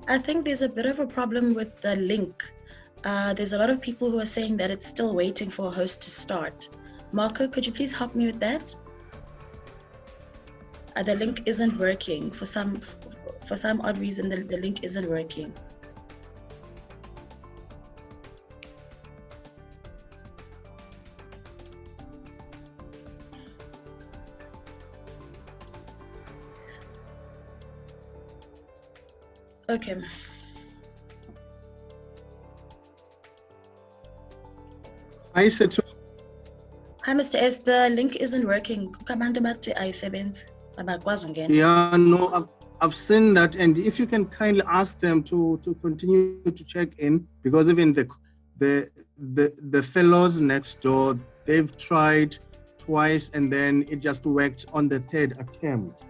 I think there's a bit of a problem with the link. There's a lot of people who are saying that it's still waiting for a host to start. Marco, could you please help me with that? The link isn't working. For some odd reason, the link isn't working. Okay. Hi, Seto. Hi, Mr. S. The link isn't working. Yeah, no, I've seen that, and if you can kindly ask them to continue to check in, because even the fellows next door, they've tried twice, and then it just worked on the third attempt.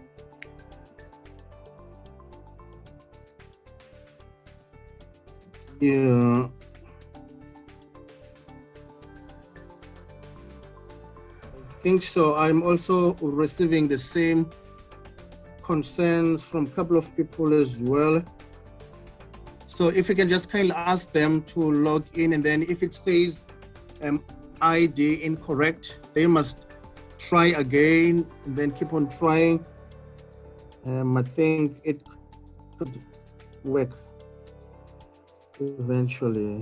Yeah. I think so. I'm also receiving the same concerns from a couple of people as well. So if you can just kindly ask them to log in, and then if it says ID incorrect, they must try again and then keep on trying. I think it could work eventually.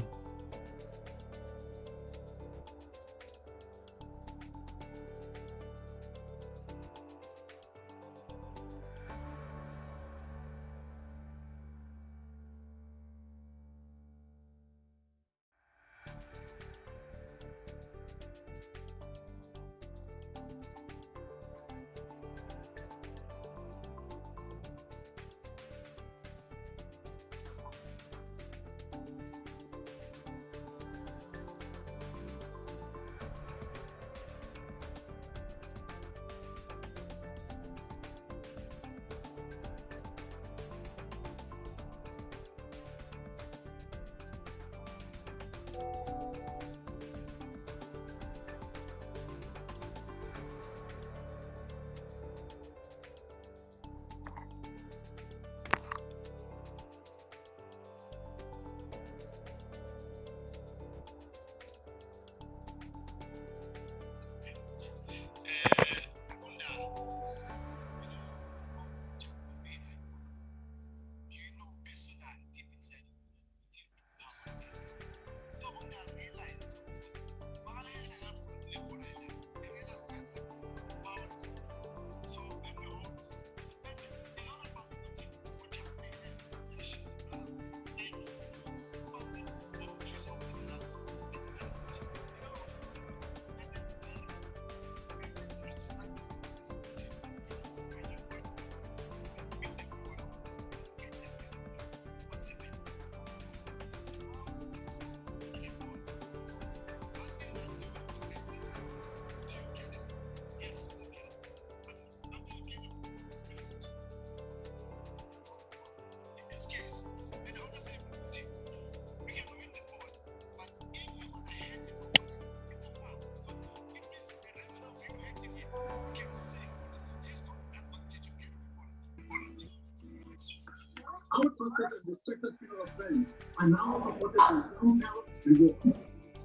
Output and restricted period of time are now supported by some health rewards.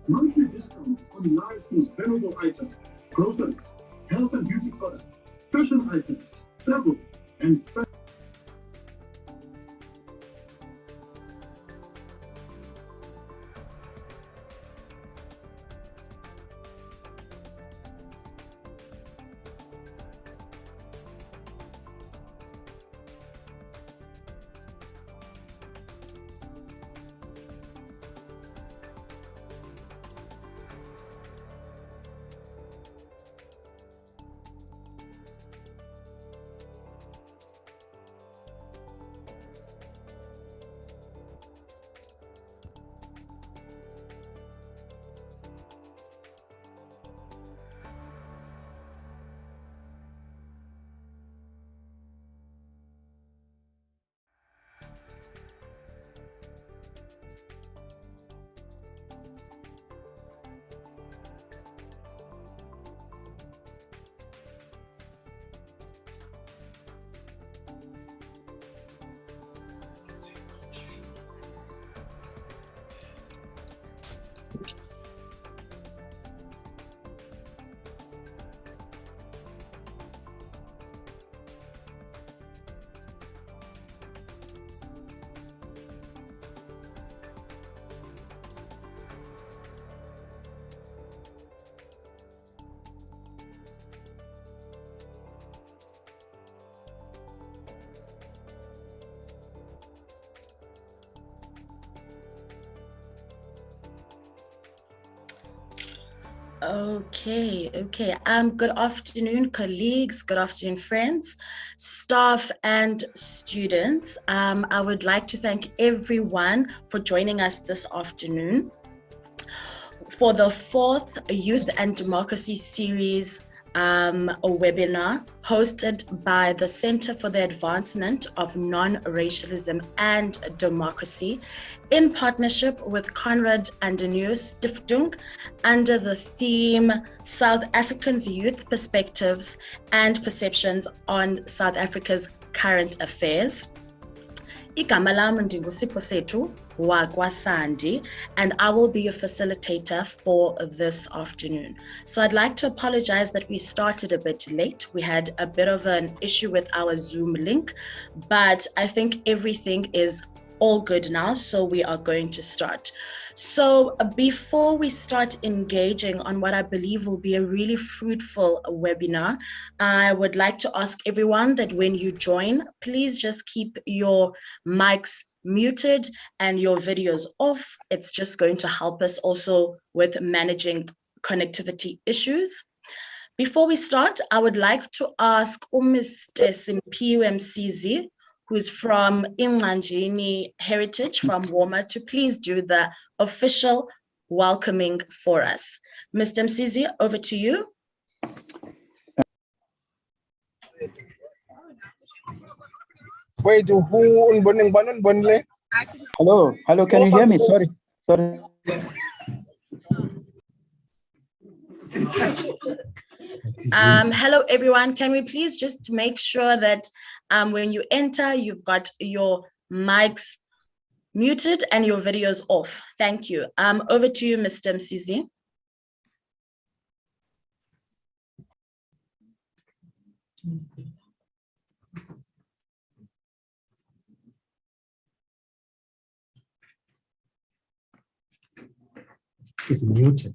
Monthly discounts on life's most valuable items, groceries, health and beauty products, fashion items, travel, and Okay. Good afternoon, colleagues. Good afternoon, friends, staff, and students. I would like to thank everyone for joining us this afternoon for the fourth Youth and Democracy series, a webinar hosted by the Center for the Advancement of Non-Racialism and Democracy in partnership with Konrad Adenauer Stiftung under the theme South Africans' Youth Perspectives and Perceptions on South Africa's Current Affairs. Igama lami ndinguSipho Sethu wakwaSandi, and I will be your facilitator for this afternoon. So I'd like to apologize that we started a bit late. We had a bit of an issue with our Zoom link, but I think everything is all good now, so we are going to start. So before we start engaging on what I believe will be a really fruitful webinar, I would like to ask everyone that when you join, please just keep your mics muted and your videos off. It's just going to help us also with managing connectivity issues. Before we start, I would like to ask Mr. Simpiwe Msizi, who's from Ingqanjini Heritage from Woma, to please do the official welcoming for us. Mr. Msizi, over to you. Wait, hello, can you hear me? Sorry. Hello, everyone. Can we please just make sure that when you enter, you've got your mics muted and your videos off. Thank you. Over to you, Mr. Msizi. It's muted.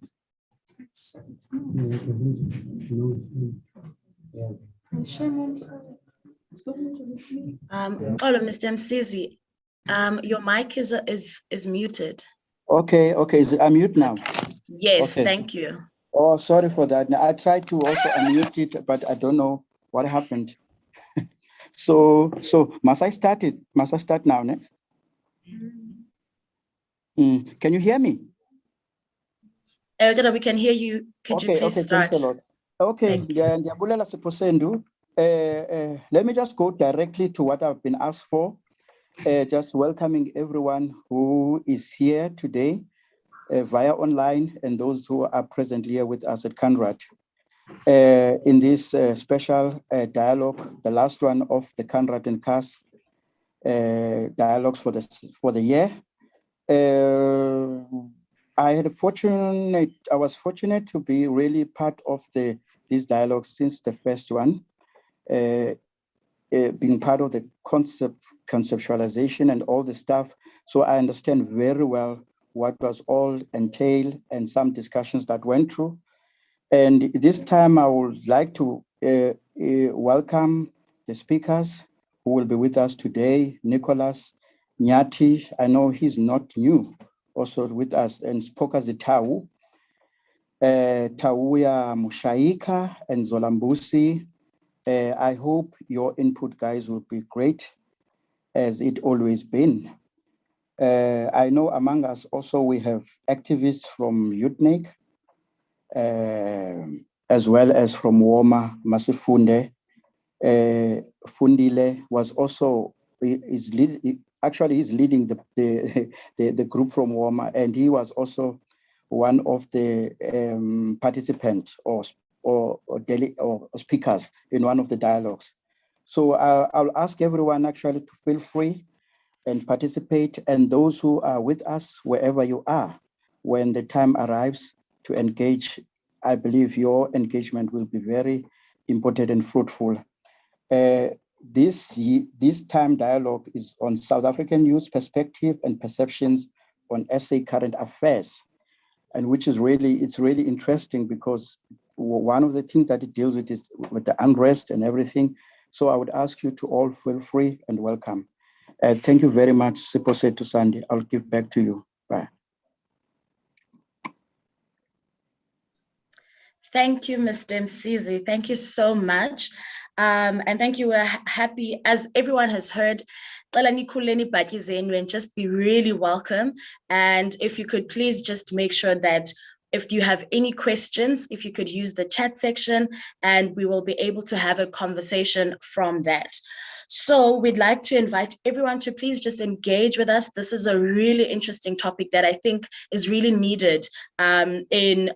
Mr. Msizi, your mic is muted. Okay, is it unmute now? Yes, okay. Thank you. Oh, sorry for that. Now, I tried to also unmute it, but I don't know what happened. so must I start it? Must I start now? Ne? Can you hear me? We can hear you. Could you please start? Thanks a lot. Okay, let me just go directly to what I've been asked for. Just welcoming everyone who is here today via online and those who are present here with us at Konrad in this special dialogue, the last one of the Konrad and CAS dialogues for the year. I was fortunate to be really part of these dialogues since the first one, being part of the conceptualization and all the stuff. So I understand very well what was all entailed and some discussions that went through. And this time I would like to welcome the speakers who will be with us today. Nicholas Nyati, I know he's not new, also with us, and spoke as a Tau, Tauya Mushaika and Zolambusi. I hope your input, guys, will be great, as it always been. I know among us also we have activists from UTNIC, as well as from Woma, Masifunde. Fundile was also, he's leading the group from Woma, and he was also one of the participants or speakers in one of the dialogues. So I'll ask everyone actually to feel free and participate, and those who are with us wherever you are, when the time arrives to engage, I believe your engagement will be very important and fruitful. This time dialogue is on South African youth perspective and perceptions on SA current affairs, and which is it's really interesting because one of the things that it deals with is with the unrest and everything. So I would ask you to all feel free and welcome. Thank you very much, Sipho Sethu Sandi. I'll give back to you. Bye. Thank you, Mr. Msizi. Thank you so much. And thank you. We're happy, as everyone has heard, and just be really welcome. And if you could please just make sure that if you have any questions, if you could use the chat section, and we will be able to have a conversation from that. So we'd like to invite everyone to please just engage with us. This is a really interesting topic that I think is really needed in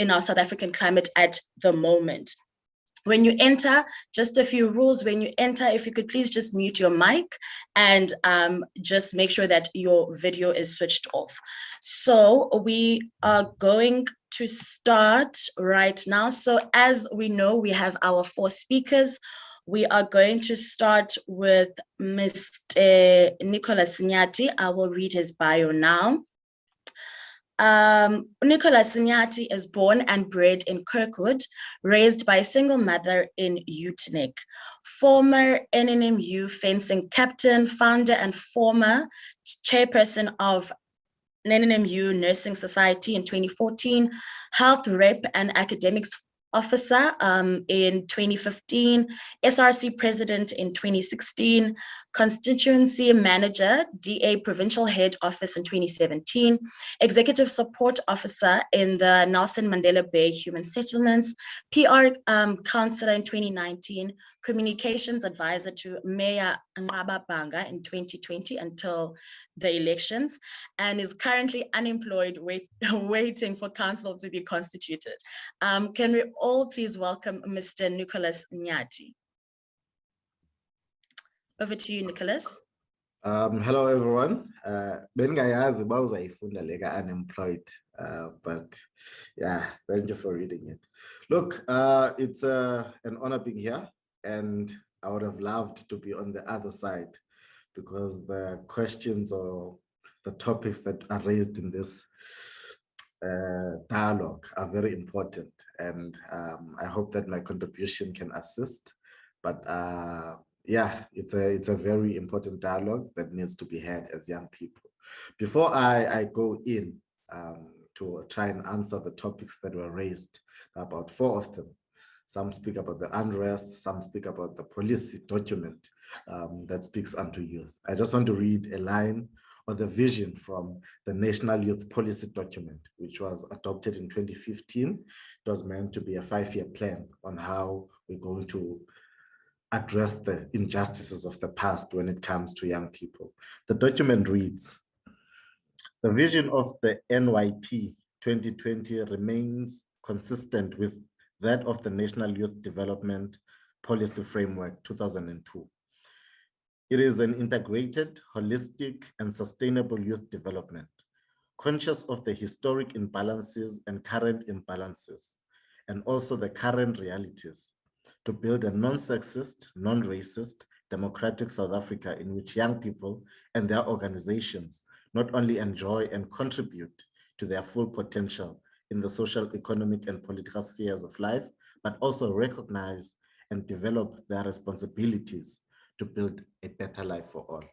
our South African climate at the moment. When you enter, just a few rules. When you enter, if you could please just mute your mic and just make sure that your video is switched off. So we are going to start right now. So as we know, we have our 4 speakers. We are going to start with Mr. Nicholas Nyati. I will read his bio now. Nicholas Nyati is born and bred in Kirkwood, raised by a single mother in Utenik. Former NNMU fencing captain, founder, and former chairperson of NNMU Nursing Society in 2014, health rep and academics officer in 2015, SRC president in 2016, constituency manager, DA provincial head office in 2017, executive support officer in the Nelson Mandela Bay Human Settlements, PR counselor in 2019, communications advisor to Mayor Ngaba Banga in 2020 until the elections, and is currently unemployed, waiting for council to be constituted. Can we all please welcome Mr. Nicholas Nyati? Over to you, Nicholas. Hello, everyone. Bengayazi bawuzayifunda leka unemployed, but yeah, thank you for reading it. Look, it's an honor being here, and I would have loved to be on the other side because the questions or the topics that are raised in this dialogue are very important, and I hope that my contribution can assist. But yeah, it's a very important dialogue that needs to be had as young people. Before I go in to try and answer the topics that were raised, about 4 of them. Some speak about the unrest, some speak about the policy document that speaks unto youth. I just want to read a line or the vision from the National Youth Policy document, which was adopted in 2015. It was meant to be a 5-year plan on how we're going to address the injustices of the past when it comes to young people. The document reads, the vision of the NYP 2020 remains consistent with that of the National Youth Development Policy Framework 2002. It is an integrated, holistic, and sustainable youth development, conscious of the historic imbalances and current imbalances, and also the current realities, to build a non-sexist, non-racist, democratic South Africa in which young people and their organizations not only enjoy and contribute to their full potential in the social, economic, and political spheres of life, but also recognize and develop their responsibilities to build a better life for all.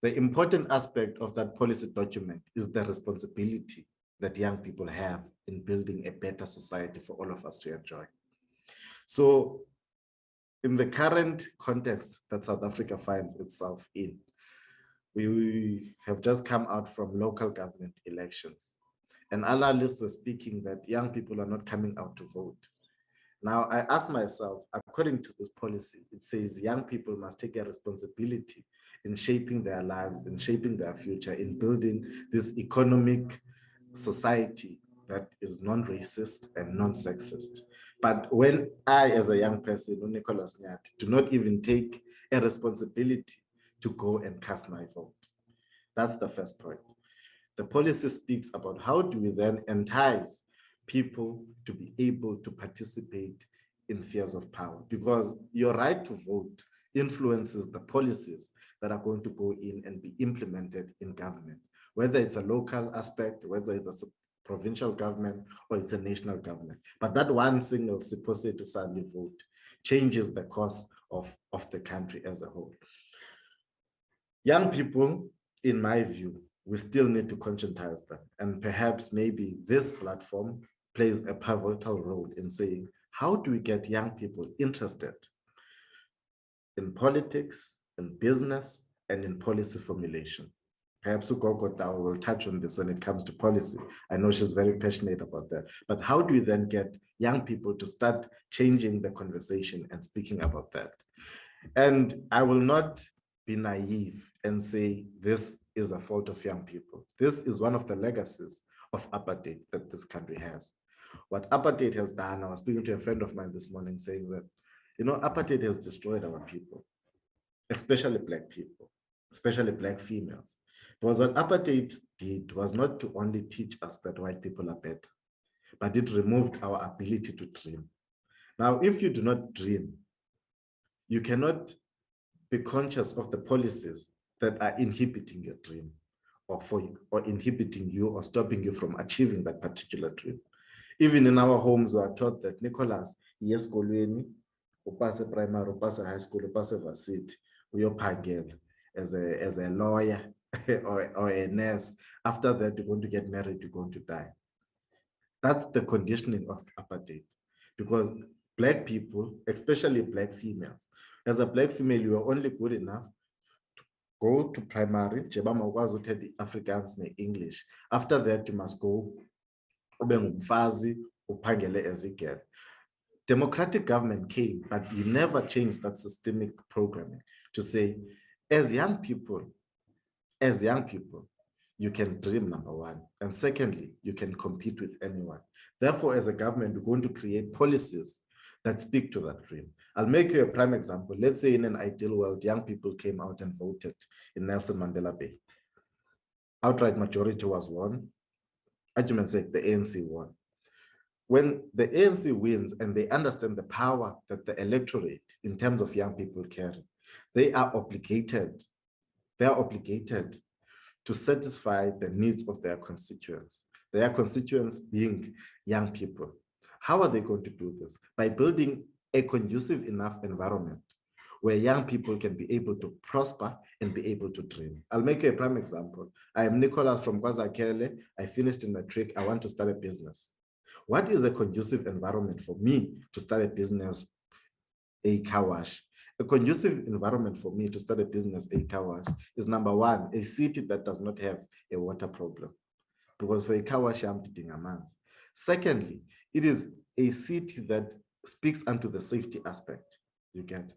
The important aspect of that policy document is the responsibility that young people have in building a better society for all of us to enjoy. So in the current context that South Africa finds itself in, we have just come out from local government elections. And analysts were speaking that young people are not coming out to vote. Now, I ask myself, according to this policy, it says young people must take a responsibility in shaping their lives, in shaping their future, in building this economic society that is non-racist and non-sexist. But when I, as a young person, Nicholas Nyati, do not even take a responsibility to go and cast my vote. That's the first point. The policy speaks about how do we then entice people to be able to participate in spheres of power, because your right to vote influences the policies that are going to go in and be implemented in government, whether it's a local aspect, whether it's a provincial government, or it's a national government. But that one single supposed to sadly vote changes the course of the country as a whole. Young people, in my view, we still need to conscientize them. And perhaps maybe this platform plays a pivotal role in saying, how do we get young people interested in politics, in business, and in policy formulation? Perhaps Ugogo Tao will touch on this when it comes to policy. I know she's very passionate about that. But how do we then get young people to start changing the conversation and speaking about that? And I will not be naive and say this is a fault of young people. This is one of the legacies of apartheid that this country has. What apartheid has done, I was speaking to a friend of mine this morning saying that, you know, apartheid has destroyed our people, especially Black people, especially Black females. Because what apartheid did was not to only teach us that white people are better, but it removed our ability to dream. Now, if you do not dream, you cannot be conscious of the policies that are inhibiting your dream or inhibiting you or stopping you from achieving that particular dream. Even in our homes, we are taught that, Nicholas, yes, kolweni, upase primary, upase high school, upase varsity, uyophangela as a lawyer or a nurse. After that, you're going to get married, you're going to die. That's the conditioning of apartheid, because Black people, especially Black females, as a Black female, you are only good enough to go to primary, the Afrikaans and English. After that, you must go as a girl. Democratic government came, but we never changed that systemic programming to say, as young people, you can dream, number one. And secondly, you can compete with anyone. Therefore, as a government, we're going to create policies that speak to that dream. I'll make you a prime example. Let's say in an ideal world, young people came out and voted in Nelson Mandela Bay. Outright majority was won. Argument sake, the ANC won. When the ANC wins and they understand the power that the electorate in terms of young people carry, they are obligated to satisfy the needs of their constituents being young people. How are they going to do this? By building a conducive enough environment where young people can be able to prosper and be able to dream. I'll make you a prime example. I am Nicholas from KwaZakele. I finished in matric. I want to start a business. What is a conducive environment for me to start a business, a car wash? A conducive environment for me to start a business, a car wash, is number one, a city that does not have a water problem. Because for a car wash, I'm taking a month. Secondly, it is a city that speaks unto the safety aspect, you get.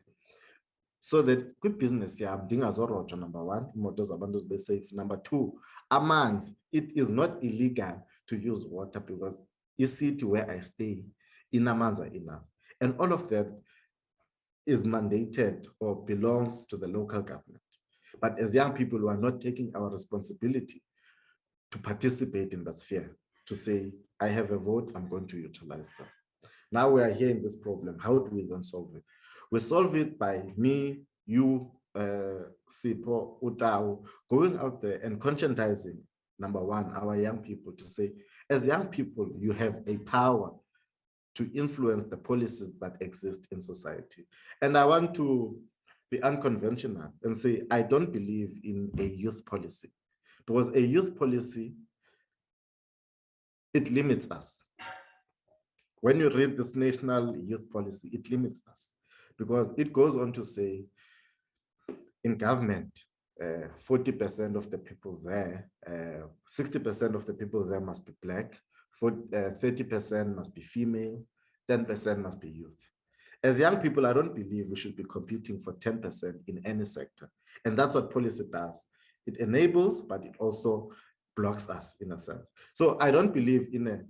So that good business, yeah, I'm doing as number one, motors abandons be safe. Number two, amongst, it is not illegal to use water because a city where I stay, in amounts are enough. And all of that is mandated or belongs to the local government. But as young people, we are not taking our responsibility to participate in that sphere, to say, I have a vote, I'm going to utilize that. Now we are here in this problem. How do we then solve it? We solve it by me, you, Sipo, Utau, going out there and conscientizing, number one, our young people to say, as young people, you have a power to influence the policies that exist in society. And I want to be unconventional and say, I don't believe in a youth policy, because a youth policy, it limits us. When you read this national youth policy, it limits us because it goes on to say in government, 40% of the people there, 60% of the people there must be Black, 30% must be female, 10% must be youth. As young people, I don't believe we should be competing for 10% in any sector. And that's what policy does. It enables, but it also blocks us in a sense. So I don't believe in a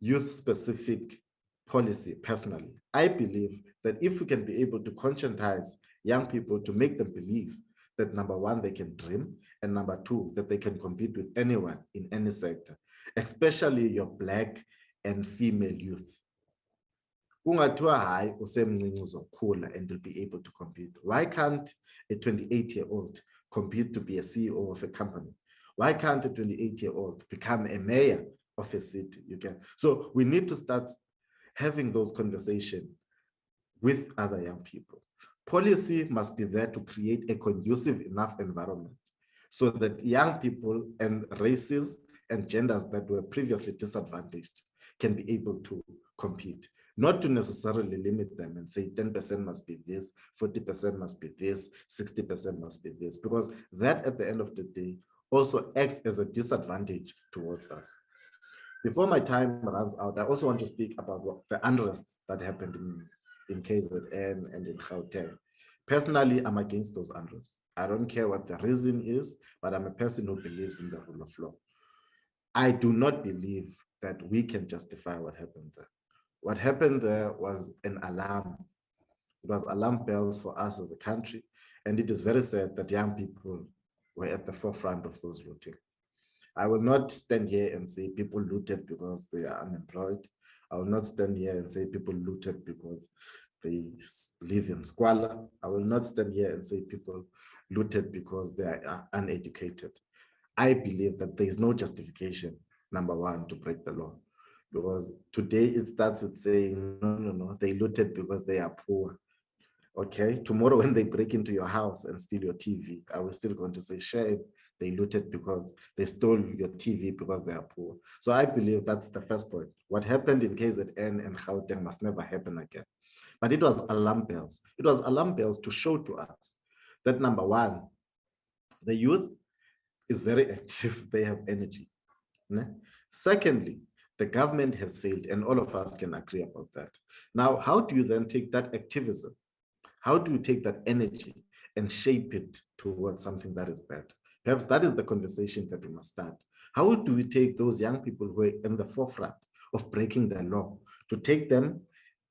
youth-specific policy personally. I believe that if we can be able to conscientize young people to make them believe that number one, they can dream, and number two, that they can compete with anyone in any sector, especially your Black and female youth. Kungathiwa hayi usemncinci uzokhula and will be able to compete. Why can't a 28-year-old compete to be a CEO of a company? Why can't a 28-year-old become a mayor of a city? You can. So we need to start having those conversations with other young people. Policy must be there to create a conducive enough environment so that young people and races and genders that were previously disadvantaged can be able to compete. Not to necessarily limit them and say 10% must be this, 40% must be this, 60% must be this, because that at the end of the day also acts as a disadvantage towards us. Before my time runs out, I also want to speak about the unrest that happened in KZN and in Gauteng. Personally, I'm against those unrests. I don't care what the reason is, but I'm a person who believes in the rule of law. I do not believe that we can justify what happened there. What happened there was an alarm. It was alarm bells for us as a country. And it is very sad that young people were at the forefront of those looting. I will not stand here and say people looted because they are unemployed. I will not stand here and say people looted because they live in squalor. I will not stand here and say people looted because they are uneducated. I believe that there is no justification, number one, to break the law. Because today it starts with saying, no, they looted because they are poor. Okay, tomorrow when they break into your house and steal your TV, I was still going to say, shame, they looted because they stole your TV because they are poor. So I believe that's the first point. What happened in KZN and Gauteng must never happen again. But it was alarm bells. It was alarm bells to show to us that, number one, the youth is very active, they have energy. Secondly, the government has failed, and all of us can agree about that. Now, how do you then take that activism? How do you take that energy and shape it towards something that is better? Perhaps that is the conversation that we must start. How do we take those young people who are in the forefront of breaking the law, to take them,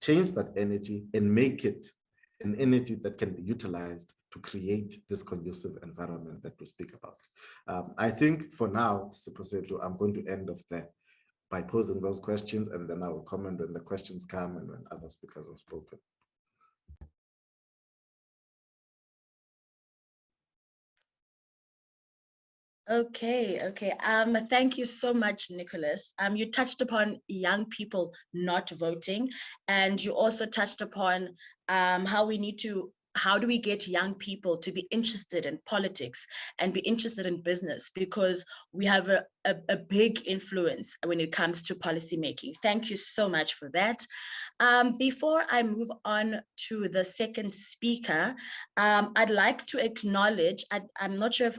change that energy, and make it an energy that can be utilized to create this conducive environment that we speak about? I think for now, Siposetu, I'm going to end off there by posing those questions, and then I will comment when the questions come and when other speakers have spoken. Okay. Thank you so much, Nicholas. You touched upon young people not voting, and you also touched upon how do we get young people to be interested in politics and be interested in business, because we have a big influence when it comes to policy making. Thank you so much for that. Before I move on to the second speaker, I'd like to acknowledge, I'm not sure if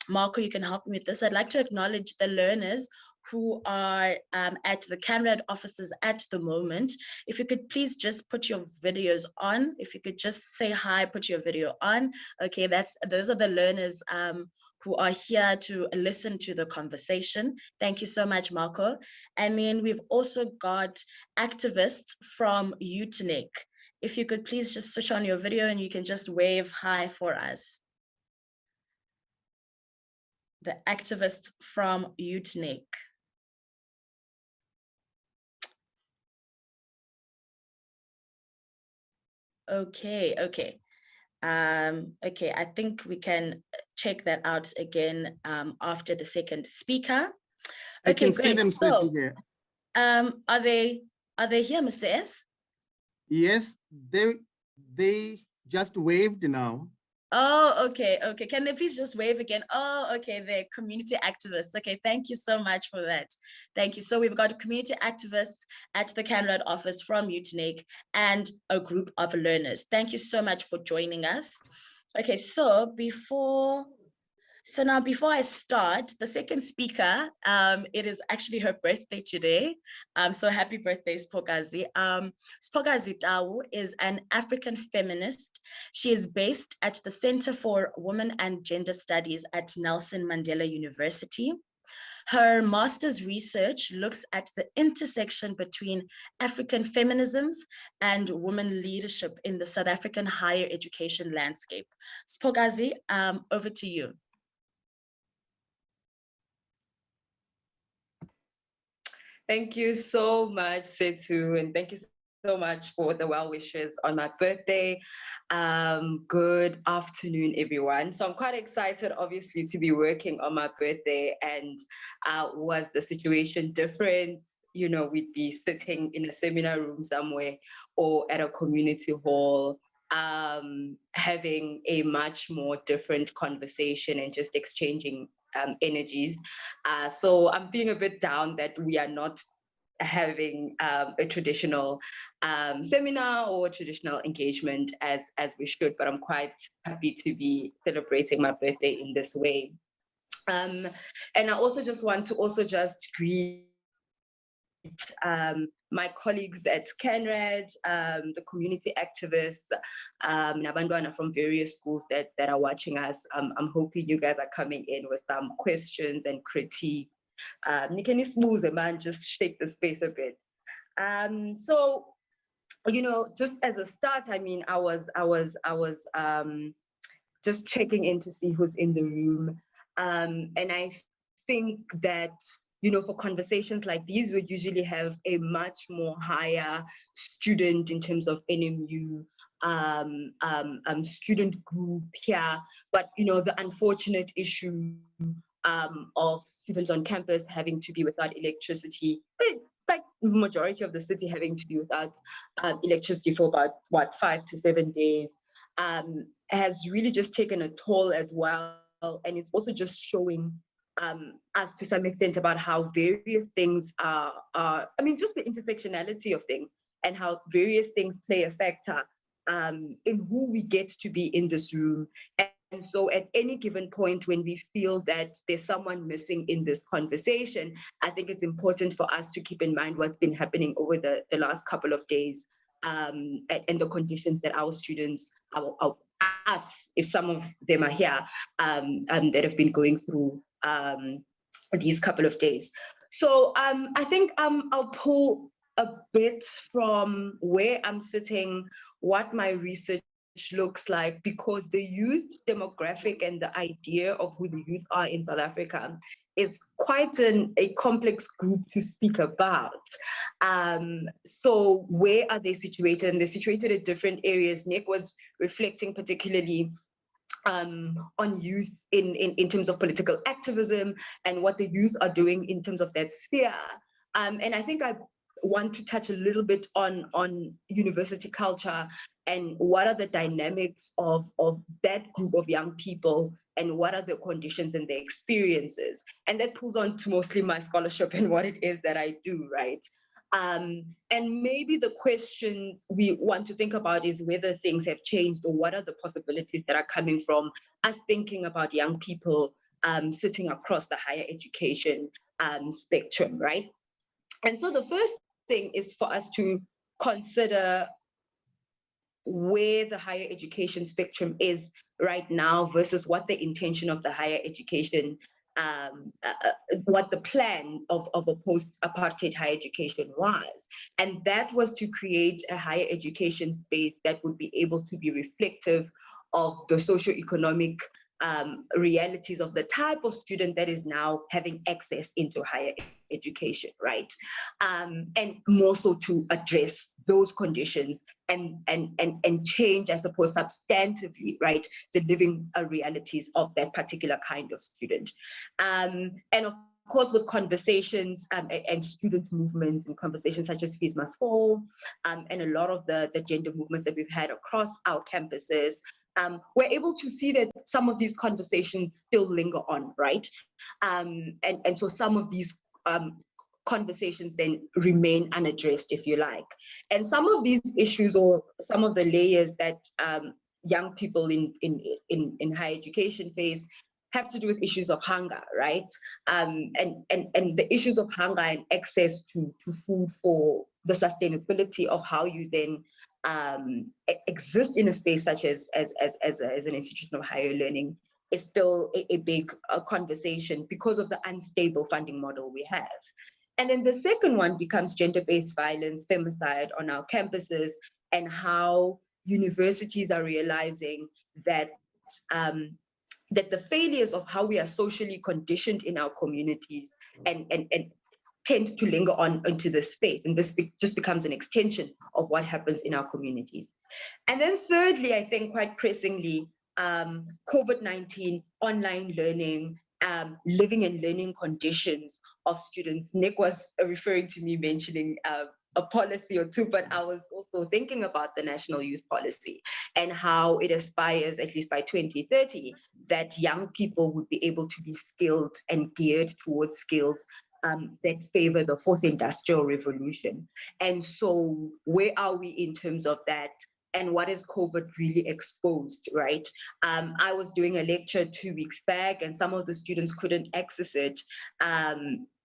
Marco, you can help me with this. I'd like to acknowledge the learners who are at the CANRAD offices at the moment. If you could please just put your videos on. If you could just say hi, put your video on. Okay, those are the learners who are here to listen to the conversation. Thank you so much, Marco. And then we've also got activists from UTNIC. If you could please just switch on your video and you can just wave hi for us. The activists from UTNIC. Okay. Okay, I think we can check that out again after the second speaker. Okay, I can great. see them sitting here. Are they here, Mr. S? Yes, they just waved now. Oh, okay. Can they please just wave again? Oh, okay, they're community activists. Okay, thank you so much for that. Thank you. So we've got community activists at the CANRAD office from UTNIC and a group of learners. Thank you so much for joining us. Okay, so before I start, the second speaker, it is actually her birthday today. So happy birthday, Spokazi. Spokazi Tau is an African feminist. She is based at the Center for Women and Gender Studies at Nelson Mandela University. Her master's research looks at the intersection between African feminisms and women leadership in the South African higher education landscape. Spokazi, over to you. Thank you so much, Setu, and thank you so much for the well wishes on my birthday. Good afternoon, everyone. So I'm quite excited, obviously, to be working on my birthday. And was the situation different? You know, we'd be sitting in a seminar room somewhere or at a community hall, having a much more different conversation and just exchanging energies. So I'm feeling a bit down that we are not having a traditional seminar or traditional engagement as we should, but I'm quite happy to be celebrating my birthday in this way. And I also just want to just greet my colleagues at CANRAD, the community activists, Nabandwana from various schools that are watching us. I'm hoping you guys are coming in with some questions and critiques. Nikeni smooth, man, just shake the space a bit. So, you know, just as a start, I mean, I was just checking in to see who's in the room. And I think that, you know, for conversations like these, we usually have a much more higher student in terms of NMU student group here. But, you know, the unfortunate issue of students on campus having to be without electricity, like the majority of the city having to be without electricity for about, what, 5 to 7 days, has really just taken a toll as well. And it's also just showing us to some extent about how various things are, I mean, just the intersectionality of things and how various things play a factor in who we get to be in this room. And so at any given point when we feel that there's someone missing in this conversation, I think it's important for us to keep in mind what's been happening over the last couple of days and the conditions that our students, us, if some of them are here, that have been going through these couple of days. So I think I'll pull a bit from where I'm sitting, what my research looks like, because the youth demographic and the idea of who the youth are in South Africa is quite a complex group to speak about. So where are they situated? And they're situated at different areas. Nick was reflecting particularly on youth in terms of political activism and what the youth are doing in terms of that sphere. And I think I want to touch a little bit on university culture and what are the dynamics of that group of young people and what are the conditions and the experiences. And that pulls on to mostly my scholarship and what it is that I do, right? And maybe the questions we want to think about is whether things have changed or what are the possibilities that are coming from us thinking about young people sitting across the higher education spectrum, right? And so the first thing is for us to consider where the higher education spectrum is right now versus what the intention of the higher education, what the plan of a post-apartheid higher education was. And that was to create a higher education space that would be able to be reflective of the socioeconomic realities of the type of student that is now having access into higher education, right? And more so to address those conditions and change, I suppose, substantively, right, the living realities of that particular kind of student. And of course, with conversations and student movements and conversations such as Fees Must Fall, and a lot of the gender movements that we've had across our campuses, we're able to see that some of these conversations still linger on, right? And so some of these conversations then remain unaddressed, if you like. And some of these issues or some of the layers that young people in higher education face have to do with issues of hunger, right? And the issues of hunger and access to food for the sustainability of how you then exist in a space such as an institution of higher learning is still a big conversation because of the unstable funding model we have. And then the second one becomes gender-based violence, femicide on our campuses, and how universities are realizing that that the failures of how we are socially conditioned in our communities and tend to linger on into this space. And this just becomes an extension of what happens in our communities. And then thirdly, I think quite pressingly, COVID-19, online learning, living and learning conditions of students. Nick was referring to me mentioning a policy or two, but I was also thinking about the National Youth Policy and how it aspires, at least by 2030, that young people would be able to be skilled and geared towards skills that favor the fourth industrial revolution. And so where are we in terms of that? And what has COVID really exposed, right? I was doing a lecture 2 weeks back, and some of the students couldn't access it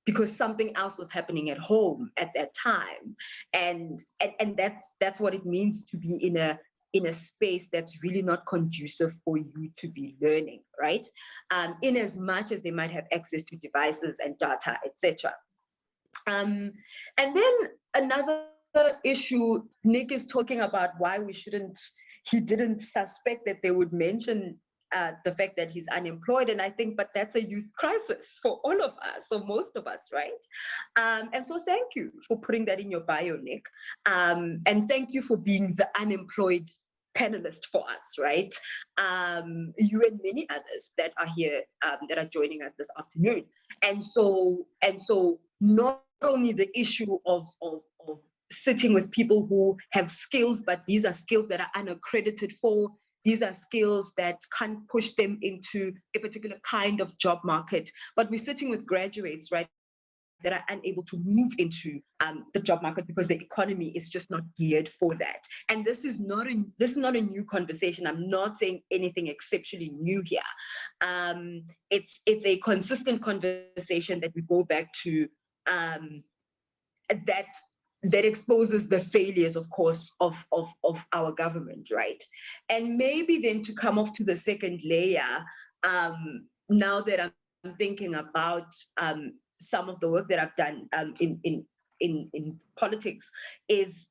because something else was happening at home at that time. And that's what it means to be in a space that's really not conducive for you to be learning, right? In as much as they might have access to devices and data, etc. And then another issue, Nick is talking about why he didn't suspect that they would mention the fact that he's unemployed. And I think, but that's a youth crisis for all of us, so most of us, right? And so thank you for putting that in your bio, Nick. And thank you for being the unemployed panelist for us, right? You and many others that are here, that are joining us this afternoon. And so not only the issue of sitting with people who have skills, but these are skills that are unaccredited for. These are skills that can't push them into a particular kind of job market. But we're sitting with graduates, right, that are unable to move into the job market because the economy is just not geared for that. And this is not a new conversation. I'm not saying anything exceptionally new here. It's a consistent conversation that we go back to, that exposes the failures, of course, of our government, right? And maybe then to come off to the second layer, now that I'm thinking about some of the work that I've done in politics, is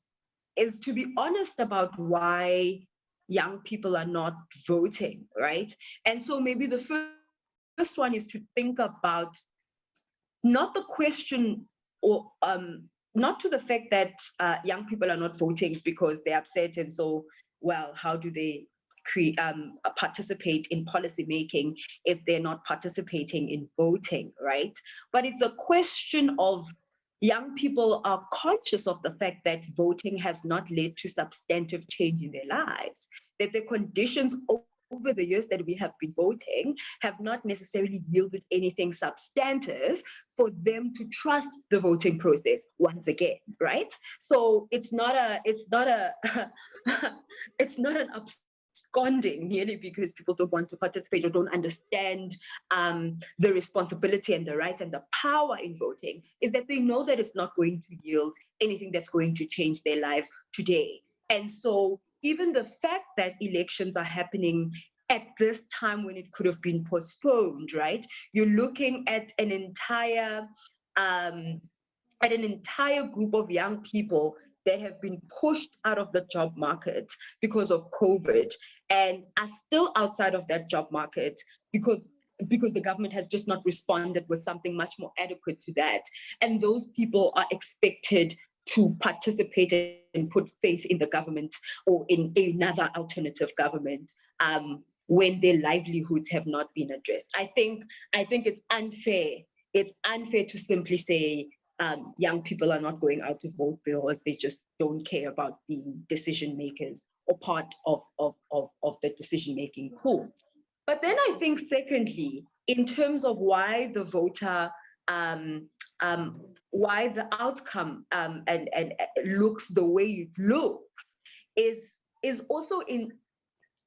to be honest about why young people are not voting, right? And so maybe the first one is to think about not the question, or not to the fact that young people are not voting because they're upset, and so, well, how do they participate in policy making if they're not participating in voting, right? But it's a question of young people are conscious of the fact that voting has not led to substantive change in their lives, that the conditions over the years that we have been voting have not necessarily yielded anything substantive for them to trust the voting process once again, right? So it's not an absconding merely because people don't want to participate or don't understand the responsibility and the right and the power in voting. Is that they know that it's not going to yield anything that's going to change their lives today. And so even the fact that elections are happening at this time when it could have been postponed, right? You're looking at an entire group of young people that have been pushed out of the job market because of COVID and are still outside of that job market because the government has just not responded with something much more adequate to that. And those people are expected to participate and put faith in the government or in another alternative government when their livelihoods have not been addressed. I think it's unfair. It's unfair to simply say young people are not going out to vote because they just don't care about being decision makers or part of the decision-making pool. But then I think secondly, in terms of why the voter why the outcome and looks the way it looks is also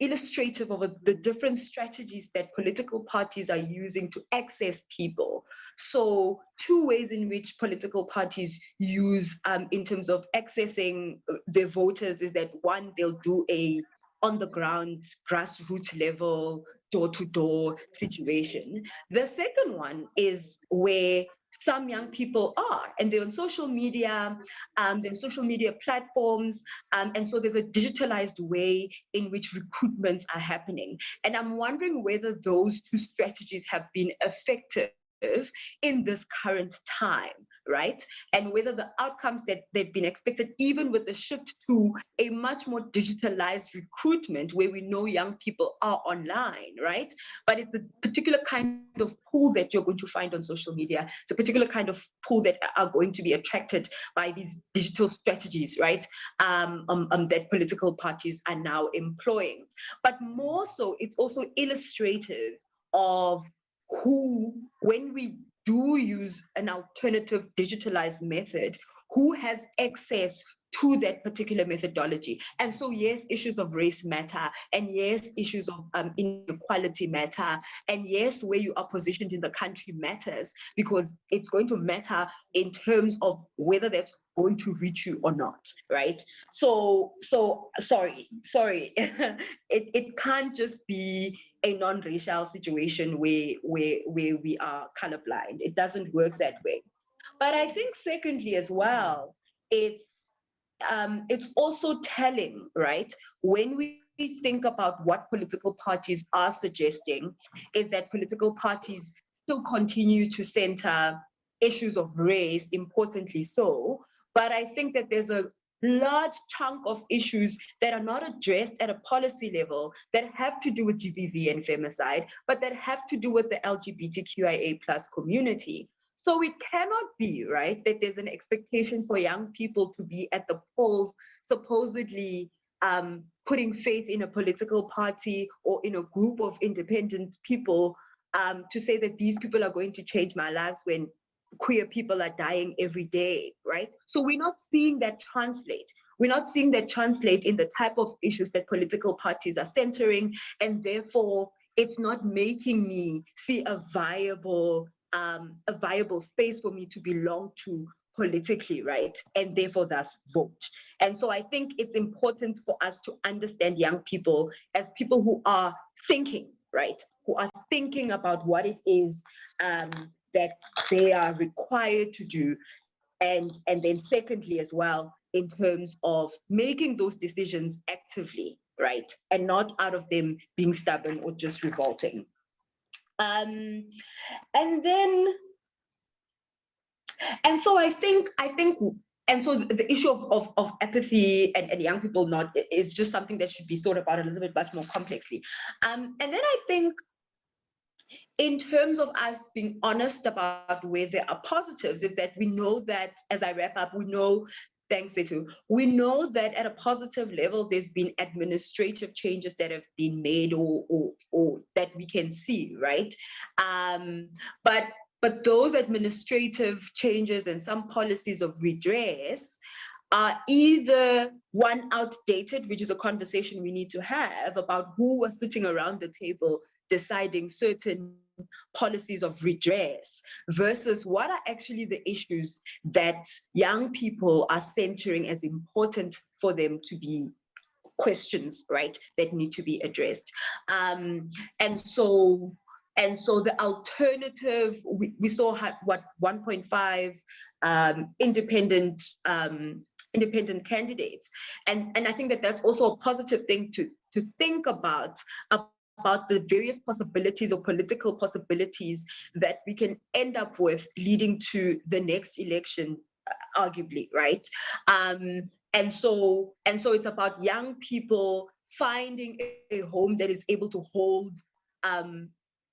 illustrative of the different strategies that political parties are using to access people. So two ways in which political parties use in terms of accessing their voters is that one, they'll do a on the ground, grassroots level, door-to-door situation. The second one is where some young people are, and they're on social media, they're on social media platforms, and so there's a digitalized way in which recruitments are happening. And I'm wondering whether those two strategies have been effective in this current time, right? And whether the outcomes that they've been expected, even with the shift to a much more digitalized recruitment where we know young people are online, right? But it's a particular kind of pool that you're going to find on social media. It's a particular kind of pool that are going to be attracted by these digital strategies, right? That political parties are now employing. But more so, it's also illustrative of who, when we do use an alternative digitalized method, who has access to that particular methodology. And so, yes, issues of race matter, and yes, issues of inequality matter, and yes, where you are positioned in the country matters, because it's going to matter in terms of whether that's going to reach you or not, right? So sorry, it can't just be a non-racial situation where we are colorblind. It doesn't work that way. But I think secondly as well, it's also telling, right? When we think about what political parties are suggesting, is that political parties still continue to center issues of race, importantly so. But I think that there's a large chunk of issues that are not addressed at a policy level that have to do with GBV and femicide, but that have to do with the LGBTQIA plus community. So it cannot be, right, that there's an expectation for young people to be at the polls supposedly putting faith in a political party or in a group of independent people to say that these people are going to change my lives when queer people are dying every day, right? So we're not seeing that translate. We're not seeing that translate in the type of issues that political parties are centering, and therefore it's not making me see a viable space for me to belong to politically, right? And therefore thus vote. And so I think it's important for us to understand young people as people who are thinking, right? Who are thinking about what it is that they are required to do. And then secondly as well, in terms of making those decisions actively, right? And not out of them being stubborn or just revolting. And so I think, and so the issue of apathy and young people not is just something that should be thought about a little bit much more complexly. And then I think, in terms of us being honest about where there are positives, is that we know that, as I wrap up, we know, thanks Setu, we know that at a positive level, there's been administrative changes that have been made or that we can see, right? But those administrative changes and some policies of redress are either one, outdated, which is a conversation we need to have about who was sitting around the table deciding certain policies of redress, versus what are actually the issues that young people are centering as important for them to be questions, right, that need to be addressed. And so the alternative, we saw what 1.5 independent candidates, and I think that that's also a positive thing to think about the various possibilities or political possibilities that we can end up with leading to the next election, arguably, right? And so it's about young people finding a home that is able to hold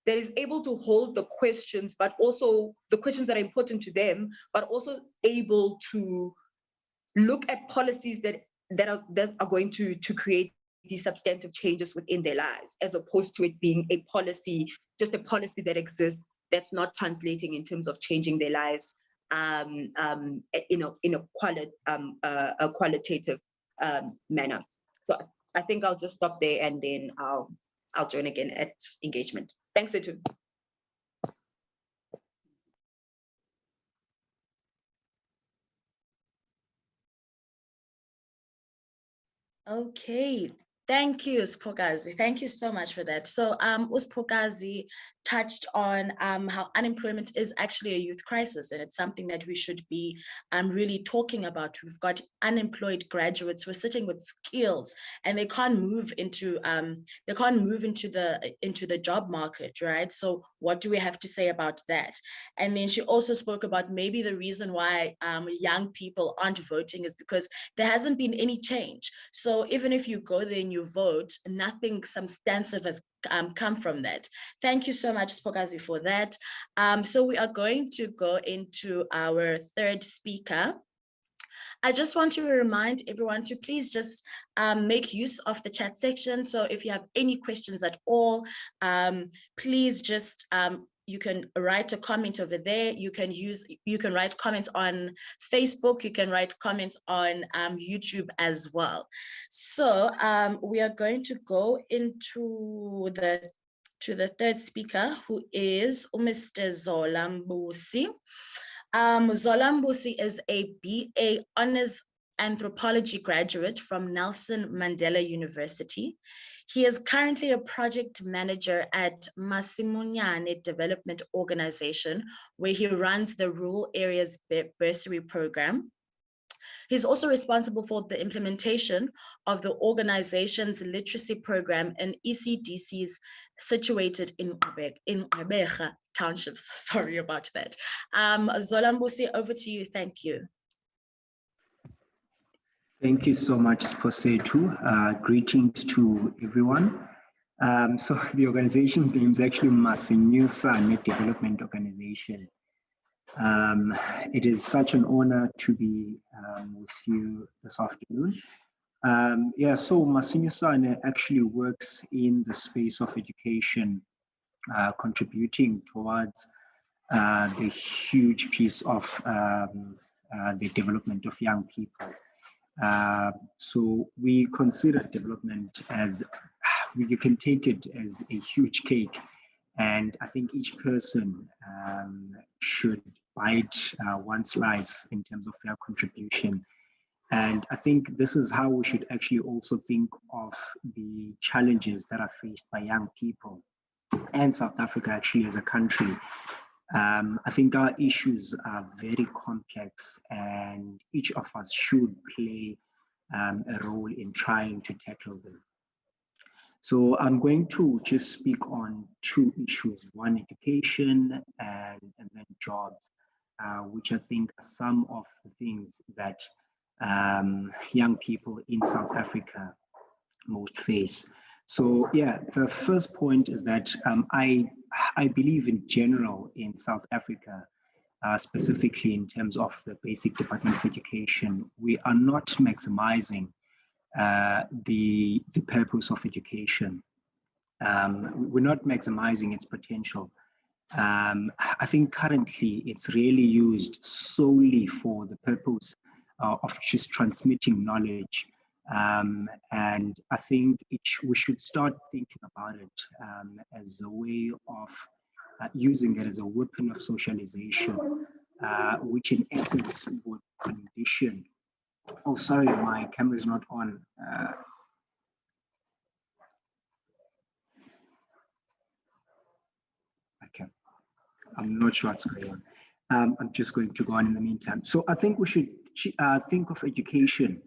the questions, but also the questions that are important to them, but also able to look at policies that are going to create these substantive changes within their lives, as opposed to it being a policy, just a policy that exists that's not translating in terms of changing their lives in a qualitative manner. So I think I'll just stop there, and then I'll join again at engagement. Thanks, Setu. Okay, thank you, Spokazi. Thank you so much for that. So Uspokazi touched on how unemployment is actually a youth crisis, and it's something that we should be really talking about. We've got unemployed graduates who are sitting with skills, and they can't move into the job market, right? So what do we have to say about that? And then she also spoke about maybe the reason why young people aren't voting is because there hasn't been any change. So even if you go there and you vote, nothing substantive has come from that. Thank you so much, Spokazi, for that. So we are going to go into our third speaker. I just want to remind everyone to please just make use of the chat section. So if you have any questions at all, please just you can write a comment over there. You can write comments on Facebook. You can write comments on YouTube as well. So we are going to go into the third speaker, who is Mr. Zola Mbusi. Zola Mbusi is a BA Honors Anthropology graduate from Nelson Mandela University. He is currently a project manager at Masimunyane Development Organization, where he runs the Rural Areas Bursary Program. He's also responsible for the implementation of the organization's literacy program in ECDCs situated in Ubeja townships. Sorry about that. Zola Mbusi, over to you. Thank you. Thank you so much, Sposetu. Greetings to everyone. So the organization's name is actually Masinyusane Development Organization. It is such an honor to be with you this afternoon. So Masinyusane actually works in the space of education, contributing towards the huge piece of the development of young people. So we consider development as, you can take it as a huge cake, and I think each person should bite one slice in terms of their contribution. And I think this is how we should actually also think of the challenges that are faced by young people and South Africa actually as a country. I think our issues are very complex, and each of us should play a role in trying to tackle them. So I'm going to just speak on two issues: one, education, and then jobs, which I think are some of the things that young people in South Africa most face. So yeah, the first point is that I believe in general in South Africa, specifically in terms of the basic Department of Education, we are not maximizing the purpose of education. We're not maximizing its potential. I think currently it's really used solely for the purpose of just transmitting knowledge. And I think we should start thinking about it as a way of using it as a weapon of socialization, which in essence would condition. Oh, sorry, my camera is not on. Okay, I'm not sure what's going on. I'm just going to go on in the meantime. So I think we should think of education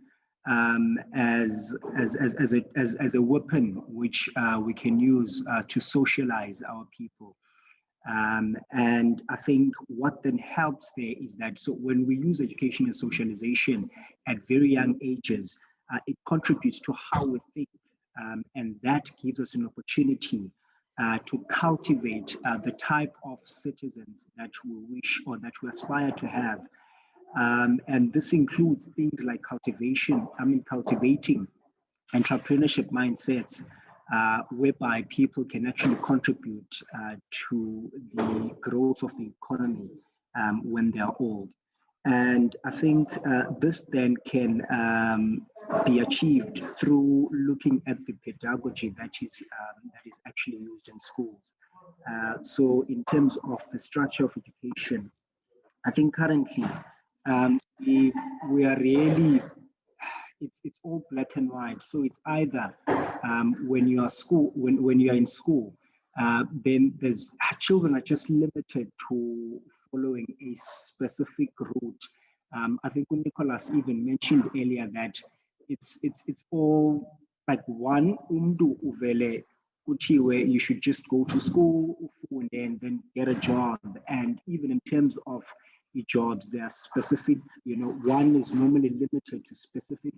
as a weapon which we can use to socialize our people. And I think what then helps there is that, so when we use education and socialization at very young ages, it contributes to how we think, and that gives us an opportunity to cultivate the type of citizens that we wish or that we aspire to have. And this includes things like cultivating entrepreneurship mindsets, whereby people can actually contribute to the growth of the economy when they are old. And I think this then can be achieved through looking at the pedagogy that is actually used in schools. So in terms of the structure of education, I think currently we are really, it's all black and white. So it's either when you are in school, then there's children are just limited to following a specific route. I think Nicholas even mentioned earlier that it's all like one umdu uvele where you should just go to school and then get a job. And even in terms of the jobs, they are specific, one is normally limited to specific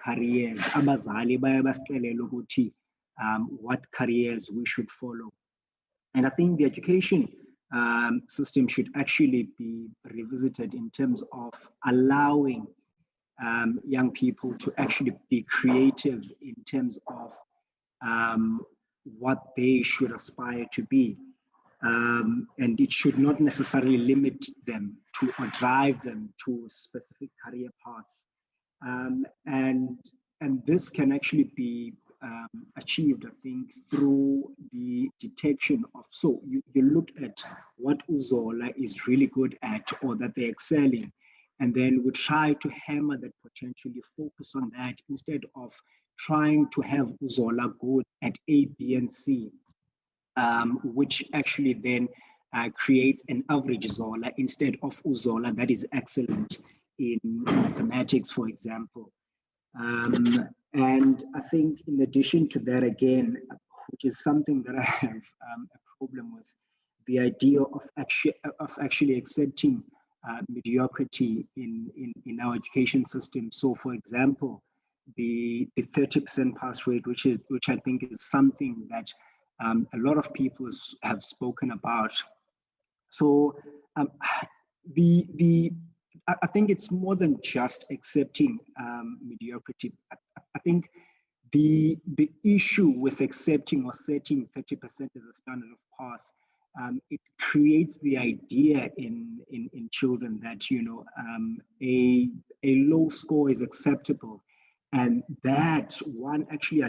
careers. Abazali bayabasixelela ukuthi what careers we should follow. And I think the education system should actually be revisited in terms of allowing young people to actually be creative in terms of what they should aspire to be. and it should not necessarily limit them to or drive them to specific career paths. And this can actually be achieved, I think, through the detection of, so you look at what Uzola is really good at or that they're excelling, and then we try to hammer that, potentially focus on that instead of trying to have Uzola good at A, B, and C, which actually then creates an average Zola instead of Uzola that is excellent in mathematics, for example. And I think in addition to that, again, which is something that I have a problem with, the idea of actually accepting mediocrity in our education system. So, for example, the 30% pass rate, which I think is something that a lot of people have spoken about. So, I think it's more than just accepting mediocrity. I think the issue with accepting or setting 30% as a standard of pass, it creates the idea in children that, you know, a low score is acceptable, and that one actually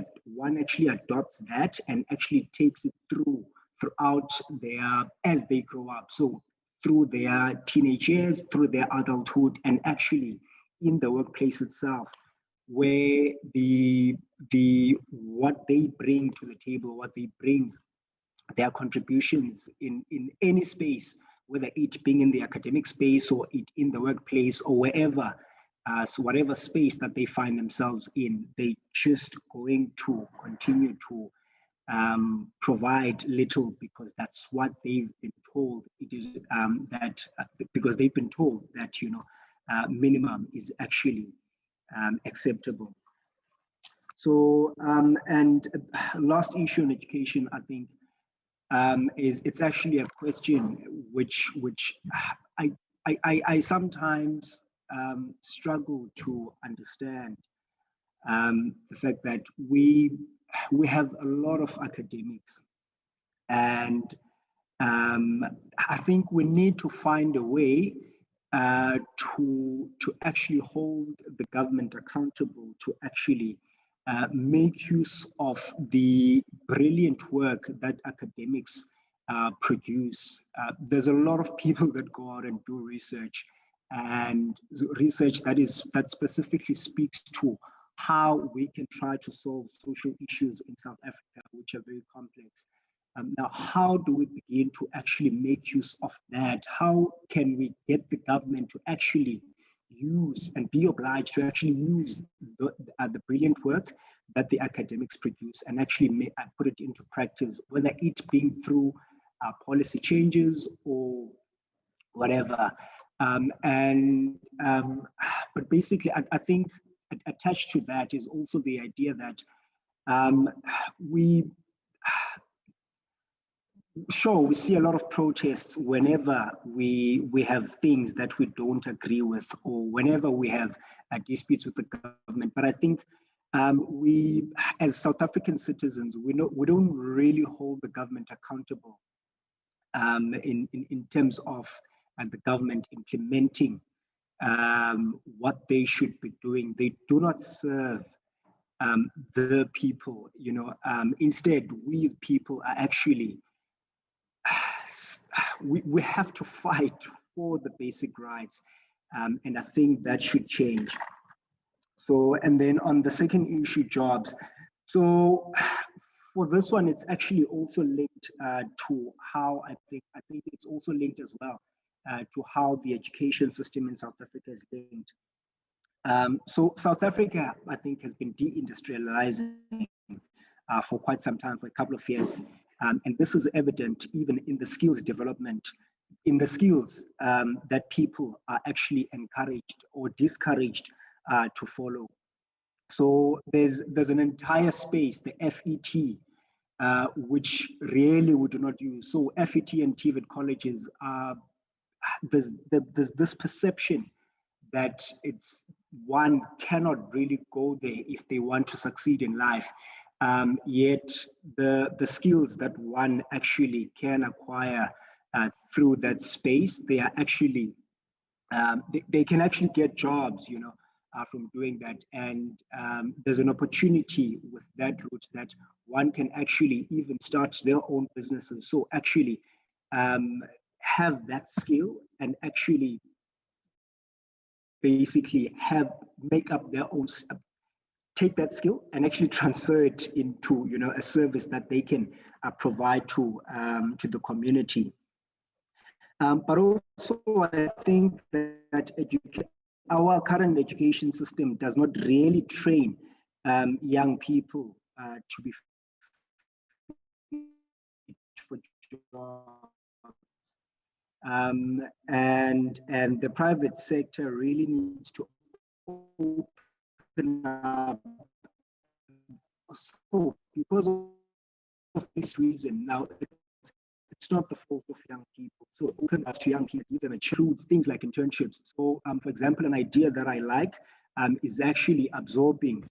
adopts that and actually takes it throughout as they grow up. So through their teenage years, through their adulthood, and actually in the workplace itself, where what they bring to the table, what they bring, their contributions in any space, whether it being in the academic space or it in the workplace or wherever, so whatever space that they find themselves in, they just going to continue to provide little, because that's what they've been told. It is because they've been told that, you know, minimum is actually acceptable. So, and last issue in education, I think, is it's actually a question which I sometimes struggle to understand, the fact that we have a lot of academics, and I think we need to find a way to actually hold the government accountable to actually make use of the brilliant work that academics produce. There's a lot of people that go out and do research, and research that specifically speaks to how we can try to solve social issues in South Africa, which are very complex. Now, how do we begin to actually make use of that? How can we get the government to actually use and be obliged to actually use the brilliant work that the academics produce and actually put it into practice, whether it being through policy changes or whatever. But basically, I think attached to that is also the idea that we see a lot of protests whenever we have things that we don't agree with, or whenever we have disputes with the government. But I think we, as South African citizens, we don't really hold the government accountable in terms of the government implementing what they should be doing. They do not serve the people, you know. Instead, we people are actually we have to fight for the basic rights, and I think that should change. So, and then on the second issue, jobs. So for this one, it's actually also linked to how I think it's also linked as well to how the education system in South Africa is linked. So South Africa, I think, has been deindustrializing for quite some time, for a couple of years. And this is evident even in the skills development, in the skills that people are actually encouraged or discouraged to follow. So there's an entire space, the FET, which really we do not use. So FET and TVET colleges are, there's this perception that one cannot really go there if they want to succeed in life. Yet the skills that one actually can acquire through that space, they are actually, they can actually get jobs, from doing that. And there's an opportunity with that route that one can actually even start their own businesses. So actually have that skill and actually basically make up their own, take that skill and actually transfer it into a service that they can provide to the community. But also I think that our current education system does not really train young people to be for jobs. And the private sector really needs to open up. So because of this reason, now it's not the fault of young people. So open up to young people, give them a chance, things like internships. So for example, an idea that I like is actually absorbing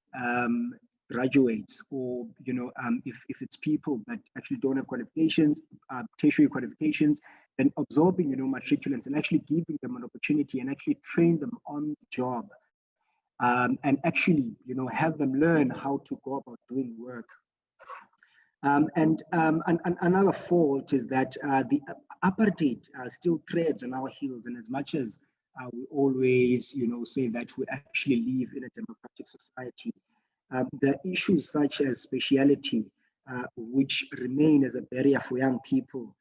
graduates, or if it's people that actually don't have qualifications, tertiary qualifications, then absorbing matriculants and actually giving them an opportunity and actually train them on the job, and actually have them learn how to go about doing work. And another fault is that the apartheid still treads on our heels, and as much as we always say that we actually live in a democratic society, the issues such as speciality, which remain as a barrier for young people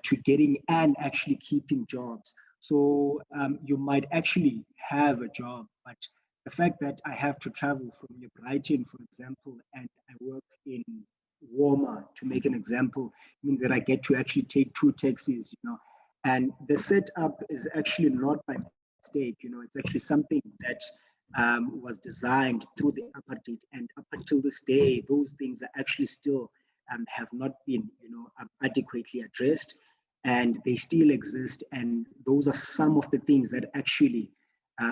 to getting and actually keeping jobs. So you might actually have a job, but the fact that I have to travel from New Brighton, for example, and I work in Warmer, to make an example, means that I get to actually take 2 taxis, and the setup is actually not by mistake, it's actually something that was designed through the apartheid, and up until this day, those things are actually still have not been, adequately addressed, and they still exist, and those are some of the things that actually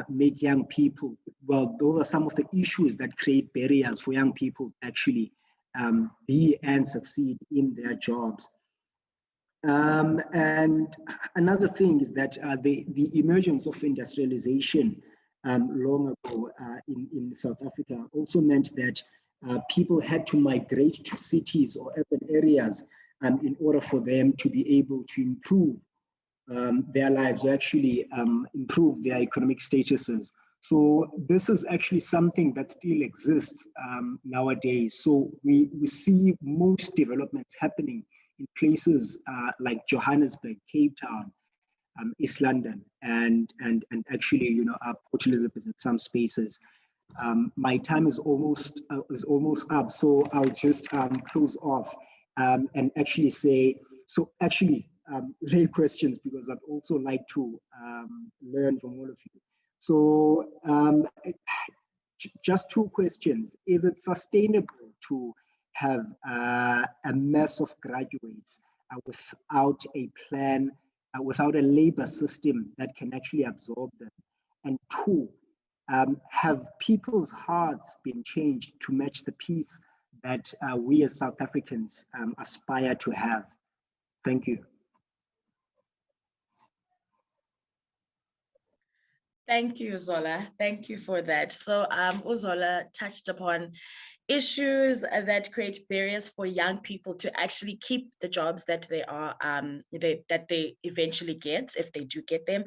make young people, well, those are some of the issues that create barriers for young people to actually be and succeed in their jobs. And another thing is that the emergence of industrialization long ago in South Africa also meant that people had to migrate to cities or urban areas in order for them to be able to improve their lives, or actually improve their economic statuses. So this is actually something that still exists nowadays. So we see most developments happening in places like Johannesburg, Cape Town, East London, and actually, Port Elizabeth in some spaces. My time is almost up, so I'll just close off and actually say, so actually lay questions, because I'd also like to learn from all of you. So just 2 questions. Is it sustainable to have a mass of graduates without a plan, without a labor system that can actually absorb them? And 2, have people's hearts been changed to match the peace that we as South Africans aspire to have? Thank you. Thank you, Zola. Thank you for that. So Uzola touched upon issues that create barriers for young people to actually keep the jobs that they are that they eventually get, if they do get them.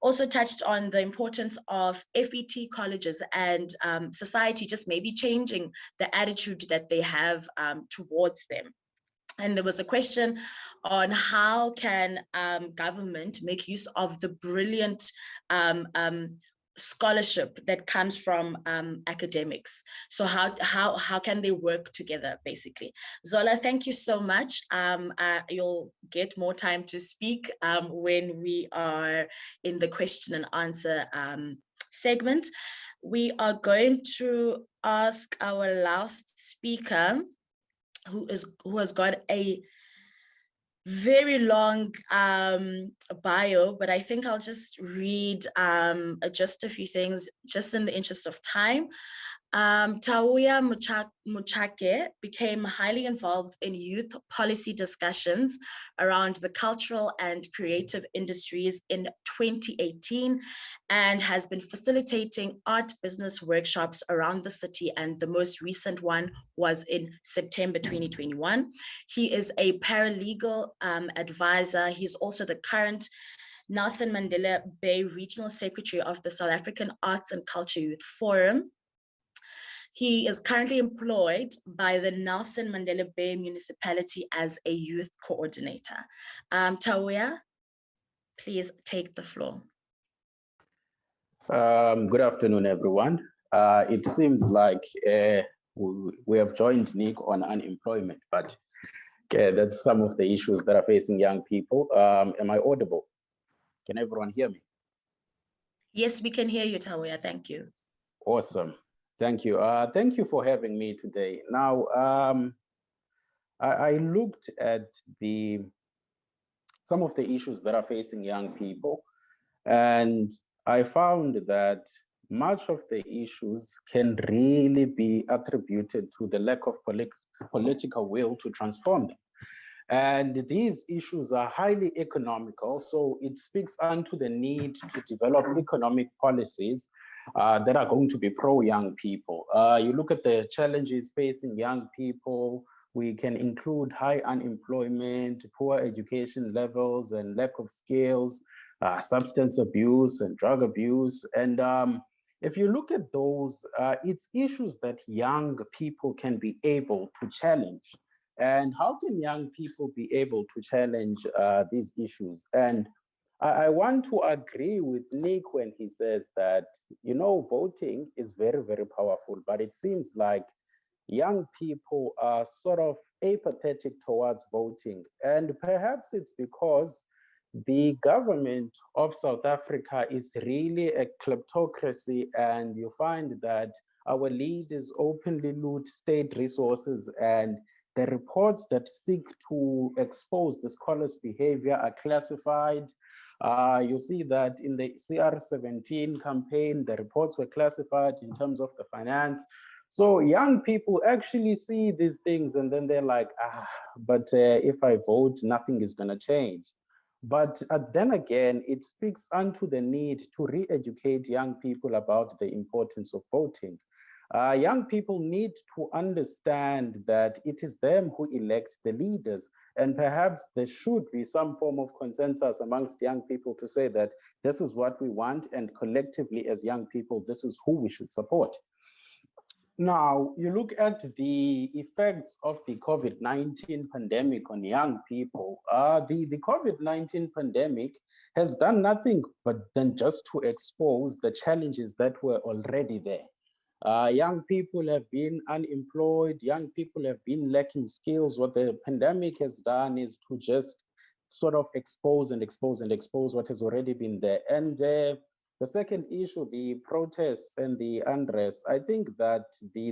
Also touched on the importance of FET colleges and society just maybe changing the attitude that they have towards them. And there was a question on how can government make use of the brilliant scholarship that comes from academics. So how can they work together, basically? Zola, thank you so much. You'll get more time to speak when we are in the question and answer segment. We are going to ask our last speaker, who has got a very long bio, but I think I'll just read just a few things, just in the interest of time. Tauya Muchake became highly involved in youth policy discussions around the cultural and creative industries in 2018 and has been facilitating art business workshops around the city, and the most recent one was in September 2021. He is a paralegal advisor. He's also the current Nelson Mandela Bay Regional Secretary of the South African Arts and Culture Youth Forum. He is currently employed by the Nelson Mandela Bay municipality as a youth coordinator. Tauya, please take the floor. Good afternoon, everyone. It seems like we have joined Nick on unemployment, but that's some of the issues that are facing young people. Am I audible? Can everyone hear me? Yes, we can hear you, Tauya. Thank you. Awesome. Thank you. Thank you for having me today. Now, I looked at some of the issues that are facing young people, and I found that much of the issues can really be attributed to the lack of political will to transform them. And these issues are highly economical, so it speaks onto the need to develop economic policies that are going to be pro-young people. You look at the challenges facing young people, we can include high unemployment, poor education levels and lack of skills, substance abuse and drug abuse. And if you look at those, it's issues that young people can be able to challenge. And how can young people be able to challenge these issues? And I want to agree with Nick when he says that, you know, voting is very, very powerful, but it seems like young people are sort of apathetic towards voting. And perhaps it's because the government of South Africa is really a kleptocracy, and you find that our leaders openly loot state resources, and the reports that seek to expose the scholars' behavior are classified. You see that in the CR17 campaign, the reports were classified in terms of the finance. So young people actually see these things and then they're like, but if I vote, nothing is going to change. But then again, it speaks onto the need to re-educate young people about the importance of voting. Young people need to understand that it is them who elect the leaders, and perhaps there should be some form of consensus amongst young people to say that this is what we want, and collectively as young people, this is who we should support. Now, you look at the effects of the COVID-19 pandemic on young people. The COVID-19 pandemic has done nothing but then just to expose the challenges that were already there. Young people have been unemployed, young people have been lacking skills. What the pandemic has done is to just sort of expose what has already been there. And the second issue, the protests and the unrest, I think that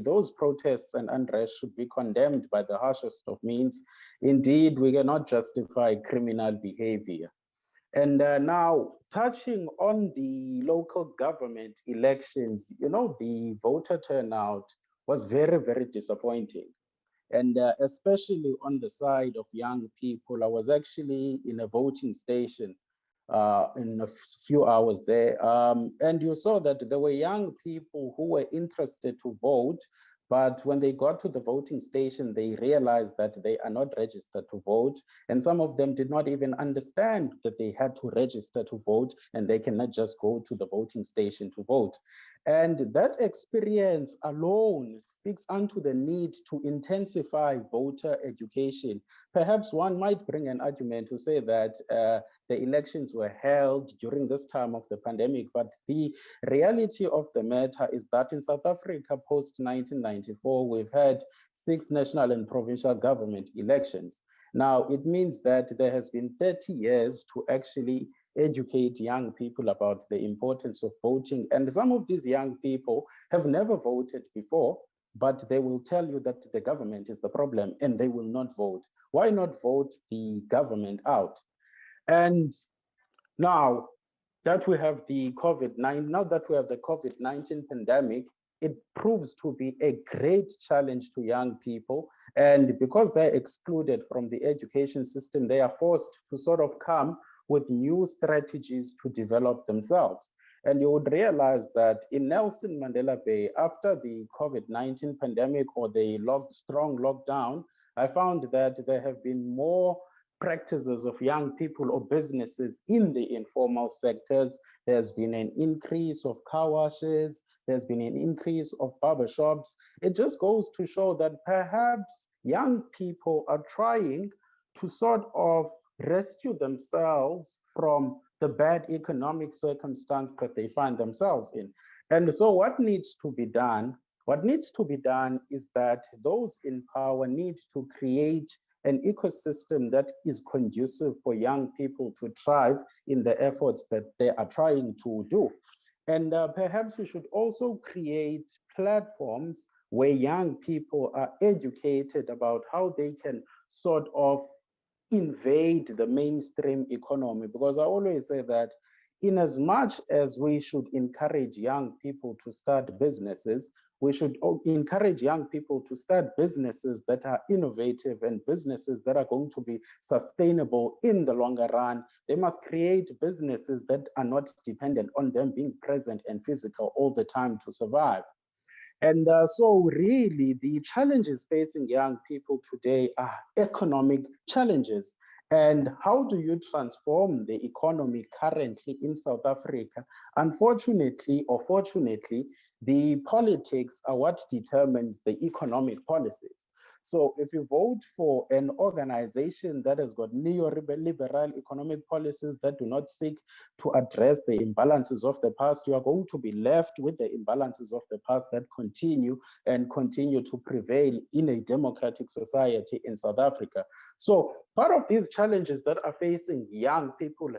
those protests and unrest should be condemned by the harshest of means. Indeed, we cannot justify criminal behavior. And now, touching on the local government elections, you know, the voter turnout was very, very disappointing. And especially on the side of young people, I was actually in a voting station in a few hours there. And you saw that there were young people who were interested to vote, but when they got to the voting station, they realized that they are not registered to vote. And some of them did not even understand that they had to register to vote, and they cannot just go to the voting station to vote. And that experience alone speaks unto the need to intensify voter education. Perhaps one might bring an argument to say that the elections were held during this time of the pandemic, but the reality of the matter is that in South Africa post-1994, we've had 6 national and provincial government elections. Now, it means that there has been 30 years to actually educate young people about the importance of voting. And some of these young people have never voted before, but they will tell you that the government is the problem and they will not vote. Why not vote the government out? And now that we have the COVID-19 pandemic, it proves to be a great challenge to young people. And because they're excluded from the education system, they are forced to sort of come with new strategies to develop themselves. And you would realize that in Nelson Mandela Bay, after the COVID-19 pandemic or the strong lockdown, I found that there have been more practices of young people or businesses in the informal sectors. There's been an increase of car washes. There's been an increase of barbershops. It just goes to show that perhaps young people are trying to sort of rescue themselves from the bad economic circumstance that they find themselves in. And so what needs to be done? What needs to be done is that those in power need to create an ecosystem that is conducive for young people to thrive in the efforts that they are trying to do. And perhaps we should also create platforms where young people are educated about how they can sort of invade the mainstream economy. Because I always say that in as much as we should encourage young people to start businesses, we should encourage young people to start businesses that are innovative and businesses that are going to be sustainable in the longer run. They must create businesses that are not dependent on them being present and physical all the time to survive. And so really the challenges facing young people today are economic challenges. And how do you transform the economy currently in South Africa? Unfortunately or fortunately, the politics are what determines the economic policies. So if you vote for an organization that has got neoliberal economic policies that do not seek to address the imbalances of the past, you are going to be left with the imbalances of the past that continue to prevail in a democratic society in South Africa. So part of these challenges that are facing young people,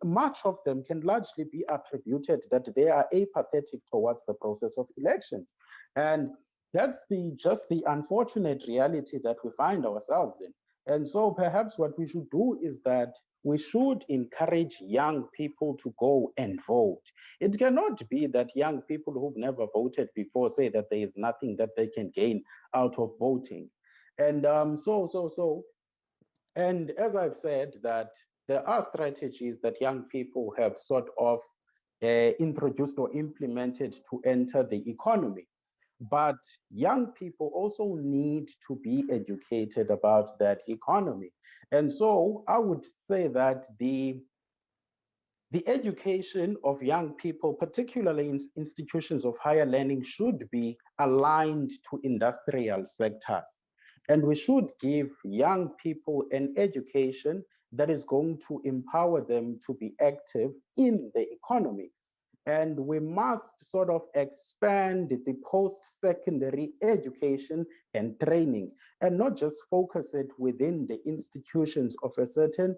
much of them can largely be attributed that they are apathetic towards the process of elections. And that's just the unfortunate reality that we find ourselves in. And so perhaps what we should do is that we should encourage young people to go and vote. It cannot be that young people who've never voted before say that there is nothing that they can gain out of voting. And and as I've said, that there are strategies that young people have sort of introduced or implemented to enter the economy. But young people also need to be educated about that economy. And so I would say that the education of young people, particularly in institutions of higher learning, should be aligned to industrial sectors. And we should give young people an education that is going to empower them to be active in the economy. And we must sort of expand the post-secondary education and training and not just focus it within the institutions of a certain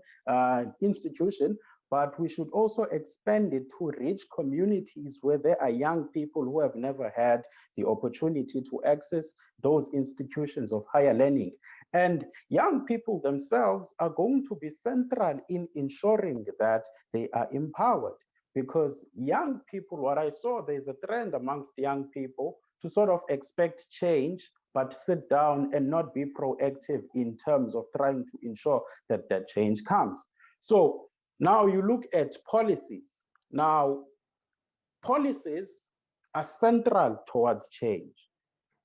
institution, but we should also expand it to reach communities where there are young people who have never had the opportunity to access those institutions of higher learning. And young people themselves are going to be central in ensuring that they are empowered. Because young people, what I saw, there's a trend amongst young people to sort of expect change, but sit down and not be proactive in terms of trying to ensure that that change comes. So now you look at policies. Now, policies are central towards change.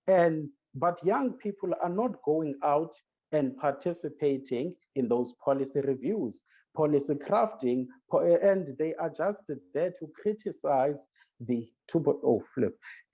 But young people are not going out and participating in those policy reviews, policy crafting, and they are just there to criticize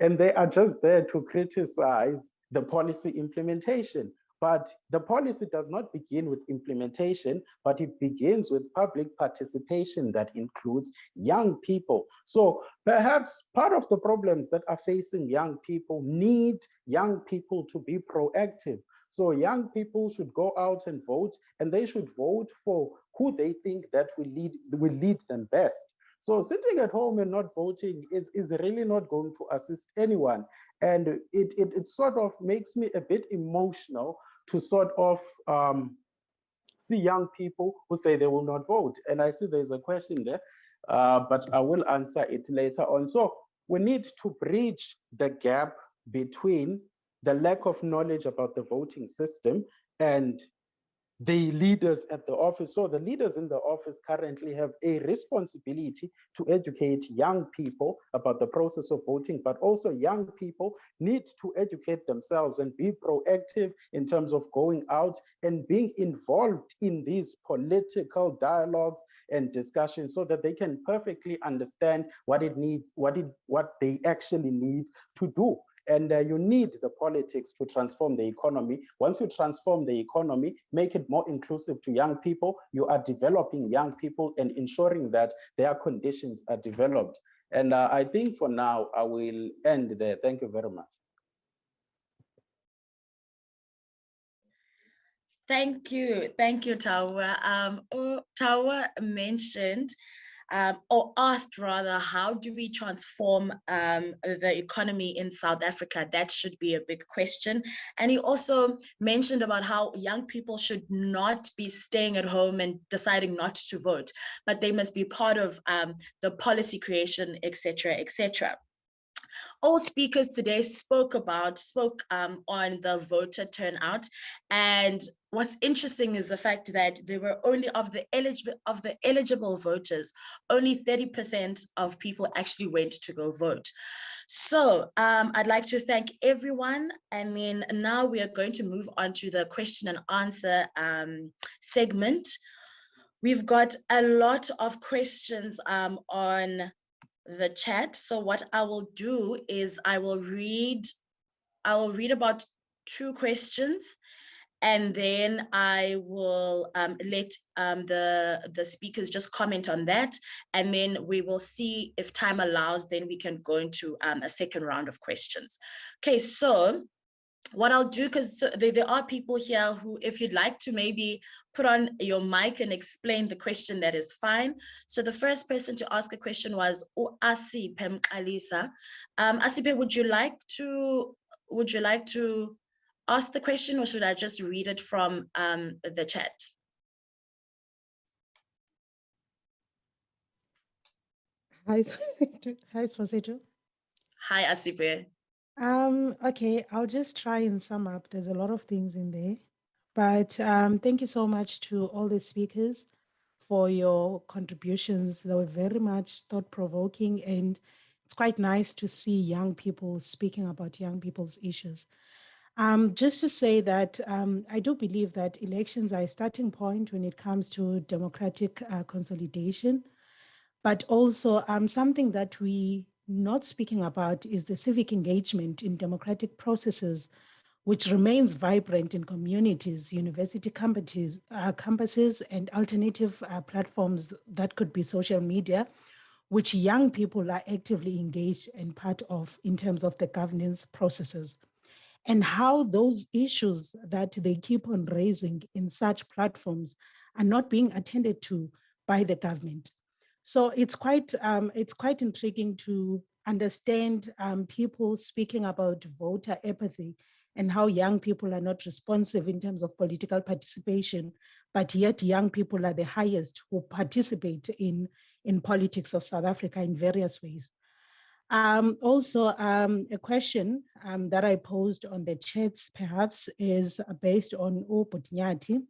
and they are just there to criticize the policy implementation. But the policy does not begin with implementation, but it begins with public participation that includes young people. So perhaps part of the problems that are facing young people need young people to be proactive. So young people should go out and vote, and they should vote for who they think that will lead them best. So sitting at home and not voting is really not going to assist anyone. And it sort of makes me a bit emotional to sort of see young people who say they will not vote. And I see there's a question there, but I will answer it later on. So we need to bridge the gap between the lack of knowledge about the voting system and the leaders at the office. So the leaders in the office currently have a responsibility to educate young people about the process of voting, but also young people need to educate themselves and be proactive in terms of going out and being involved in these political dialogues and discussions so that they can perfectly understand what they actually need to do. And you need the politics to transform the economy. Once you transform the economy, make it more inclusive to young people, you are developing young people and ensuring that their conditions are developed. And I think for now, I will end there. Thank you very much. Thank you, Tawa. Tawa mentioned or asked rather, how do we transform the economy in South Africa? That should be a big question. And he also mentioned about how young people should not be staying at home and deciding not to vote, but they must be part of the policy creation, etc., etc. All speakers today spoke on the voter turnout, and what's interesting is the fact that there were only of the eligible voters, only 30% of people actually went to go vote. So I'd like to thank everyone, and then now we are going to move on to the question and answer segment. We've got a lot of questions on the chat. So what I will do is I will read about 2 questions, and then I will let the speakers just comment on that, and then we will see if time allows, then we can go into a second round of questions. Okay, so what I'll do, because there are people here who, if you'd like to maybe put on your mic and explain the question, that is fine. So the first person to ask a question was Asipe Alisa. Asipe, would you like to ask the question, or should I just read it from the chat? Hi, Sposito. Hi, Asipe. Okay, I'll just try and sum up. There's a lot of things in there, but thank you so much to all the speakers for your contributions. They were very much thought-provoking, and it's quite nice to see young people speaking about young people's issues. Just to say that I do believe that elections are a starting point when it comes to democratic consolidation, but also something that we not speaking about is the civic engagement in democratic processes, which remains vibrant in communities, university campuses, and alternative platforms that could be social media, which young people are actively engaged and part of in terms of the governance processes. And how those issues that they keep on raising in such platforms are not being attended to by the government. So it's quite intriguing to understand people speaking about voter apathy and how young people are not responsive in terms of political participation, but yet young people are the highest who participate in politics of South Africa in various ways. Also, a question that I posed on the chats perhaps is based on Uputnyati,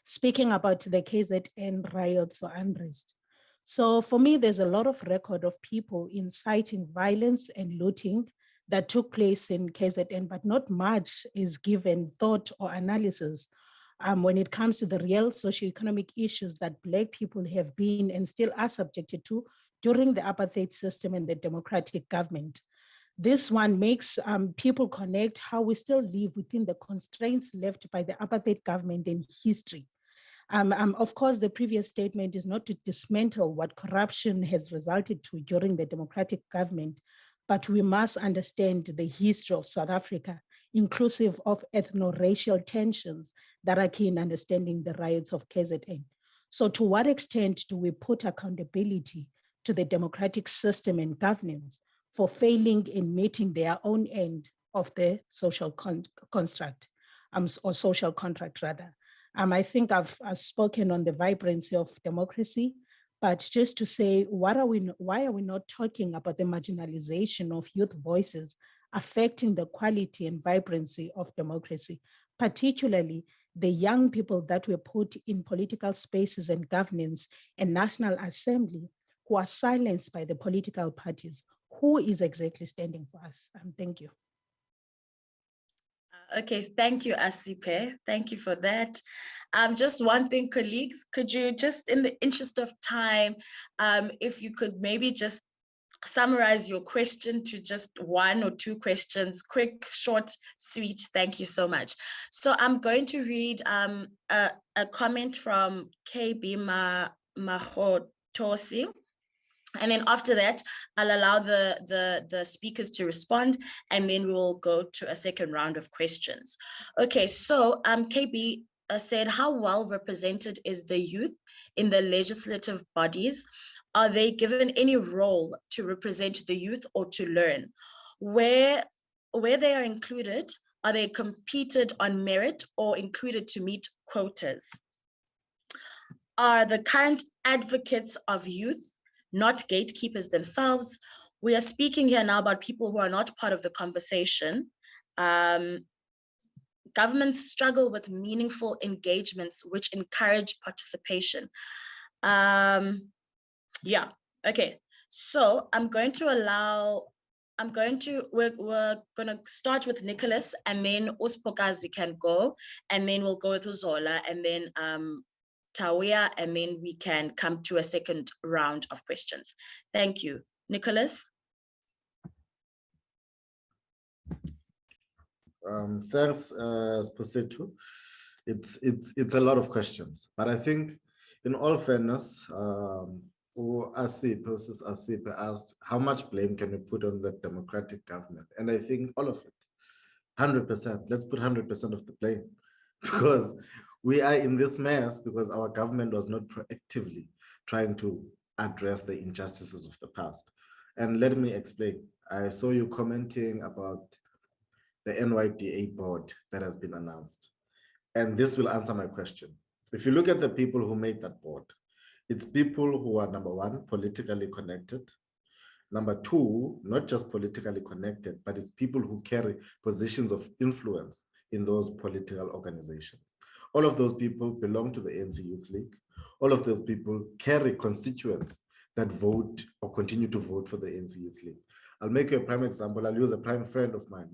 speaking about the KZN riots or unrest. So for me, there's a lot of record of people inciting violence and looting that took place in KZN, but not much is given thought or analysis when it comes to the real socioeconomic issues that Black people have been and still are subjected to during the apartheid system and the democratic government. This one makes people connect how we still live within the constraints left by the apartheid government in history. Of course, the previous statement is not to dismantle what corruption has resulted to during the democratic government, but we must understand the history of South Africa, inclusive of ethno-racial tensions that are key in understanding the riots of KZN. So to what extent do we put accountability to the democratic system and governance for failing in meeting their own end of the social construct, or social contract rather? I think I've spoken on the vibrancy of democracy, But just to say, why are we not talking about the marginalization of youth voices affecting the quality and vibrancy of democracy, particularly the young people that were put in political spaces and governance and National Assembly who are silenced by the political parties? Who is exactly standing for us? Thank you. Okay, thank you, Asipe. Thank you for that. Just one thing, colleagues, could you just, in the interest of time, if you could maybe just summarize your question to just 1 or 2 questions, quick, short, sweet. Thank you so much. So I'm going to read a comment from KB Mahotosi. And then after that, I'll allow the speakers to respond, and then we'll go to a second round of questions. Okay, so KB said, how well represented is the youth in the legislative bodies? Are they given any role to represent the youth or to learn? Where they are included, are they competed on merit or included to meet quotas? Are the current advocates of youth not gatekeepers themselves? We are speaking here now about people who are not part of the conversation. Governments struggle with meaningful engagements which encourage participation. Yeah, okay. So we're going to start with Nicholas, and then Uspokazi can go, and then we'll go with Uzola, and then Tawia, and then we can come to a second round of questions. Thank you. Nicholas? Thanks, Spositu. It's a lot of questions, but I think in all fairness, Asip versus Asip asked, how much blame can we put on the democratic government? And I think all of it, 100%. Let's put 100% of the blame, because we are in this mess because our government was not proactively trying to address the injustices of the past. And let me explain. I saw you commenting about the NYDA board that has been announced. And this will answer my question. If you look at the people who made that board, it's people who are, number 1, politically connected. Number 2, not just politically connected, but it's people who carry positions of influence in those political organizations. All of those people belong to the ANC Youth League. All of those people carry constituents that vote or continue to vote for the ANC Youth League. I'll make you a prime example. I'll use a prime friend of mine,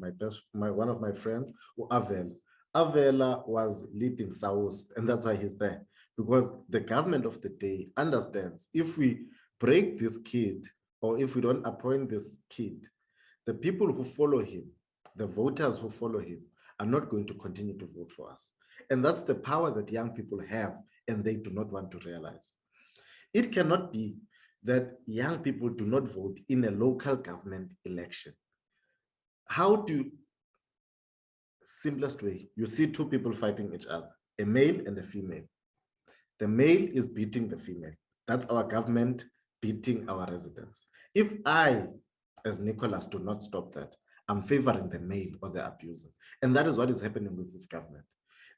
one of my friends, Avela. Avela was leading South, and that's why he's there. Because the government of the day understands if we break this kid, or if we don't appoint this kid, the people who follow him, the voters who follow him, are not going to continue to vote for us. And that's the power that young people have, and they do not want to realize. It cannot be that young people do not vote in a local government election. How do, simplest way, you see 2 people fighting each other, a male and a female. The male is beating the female. That's our government beating our residents. If I, as Nicholas, do not stop that, I'm favoring the male or the abuser. And that is what is happening with this government.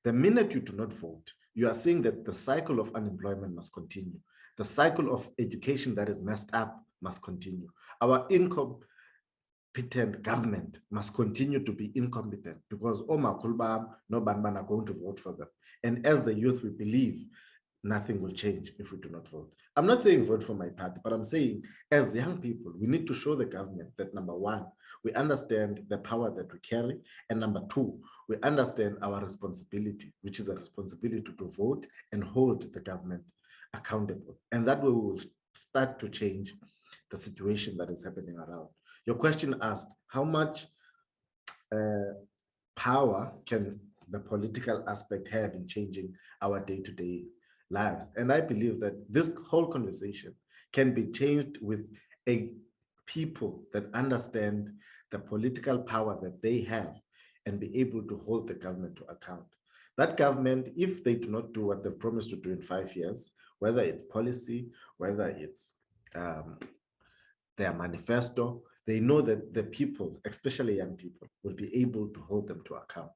The minute you do not vote, you are seeing that the cycle of unemployment must continue. The cycle of education that is messed up must continue. Our incompetent government must continue to be incompetent, because Oma Kulbam, no Banban are going to vote for them. And as the youth, we believe nothing will change if we do not vote. I'm not saying vote for my party, but I'm saying as young people, we need to show the government that, number 1, we understand the power that we carry, and number 2, we understand our responsibility, which is a responsibility to vote and hold the government accountable. And that way we will start to change the situation that is happening around. Your question asked, how much power can the political aspect have in changing our day-to-day lives? And I believe that this whole conversation can be changed with a people that understand the political power that they have and be able to hold the government to account. That government, if they do not do what they've promised to do in 5 years, whether it's policy, whether it's their manifesto, they know that the people, especially young people, will be able to hold them to account.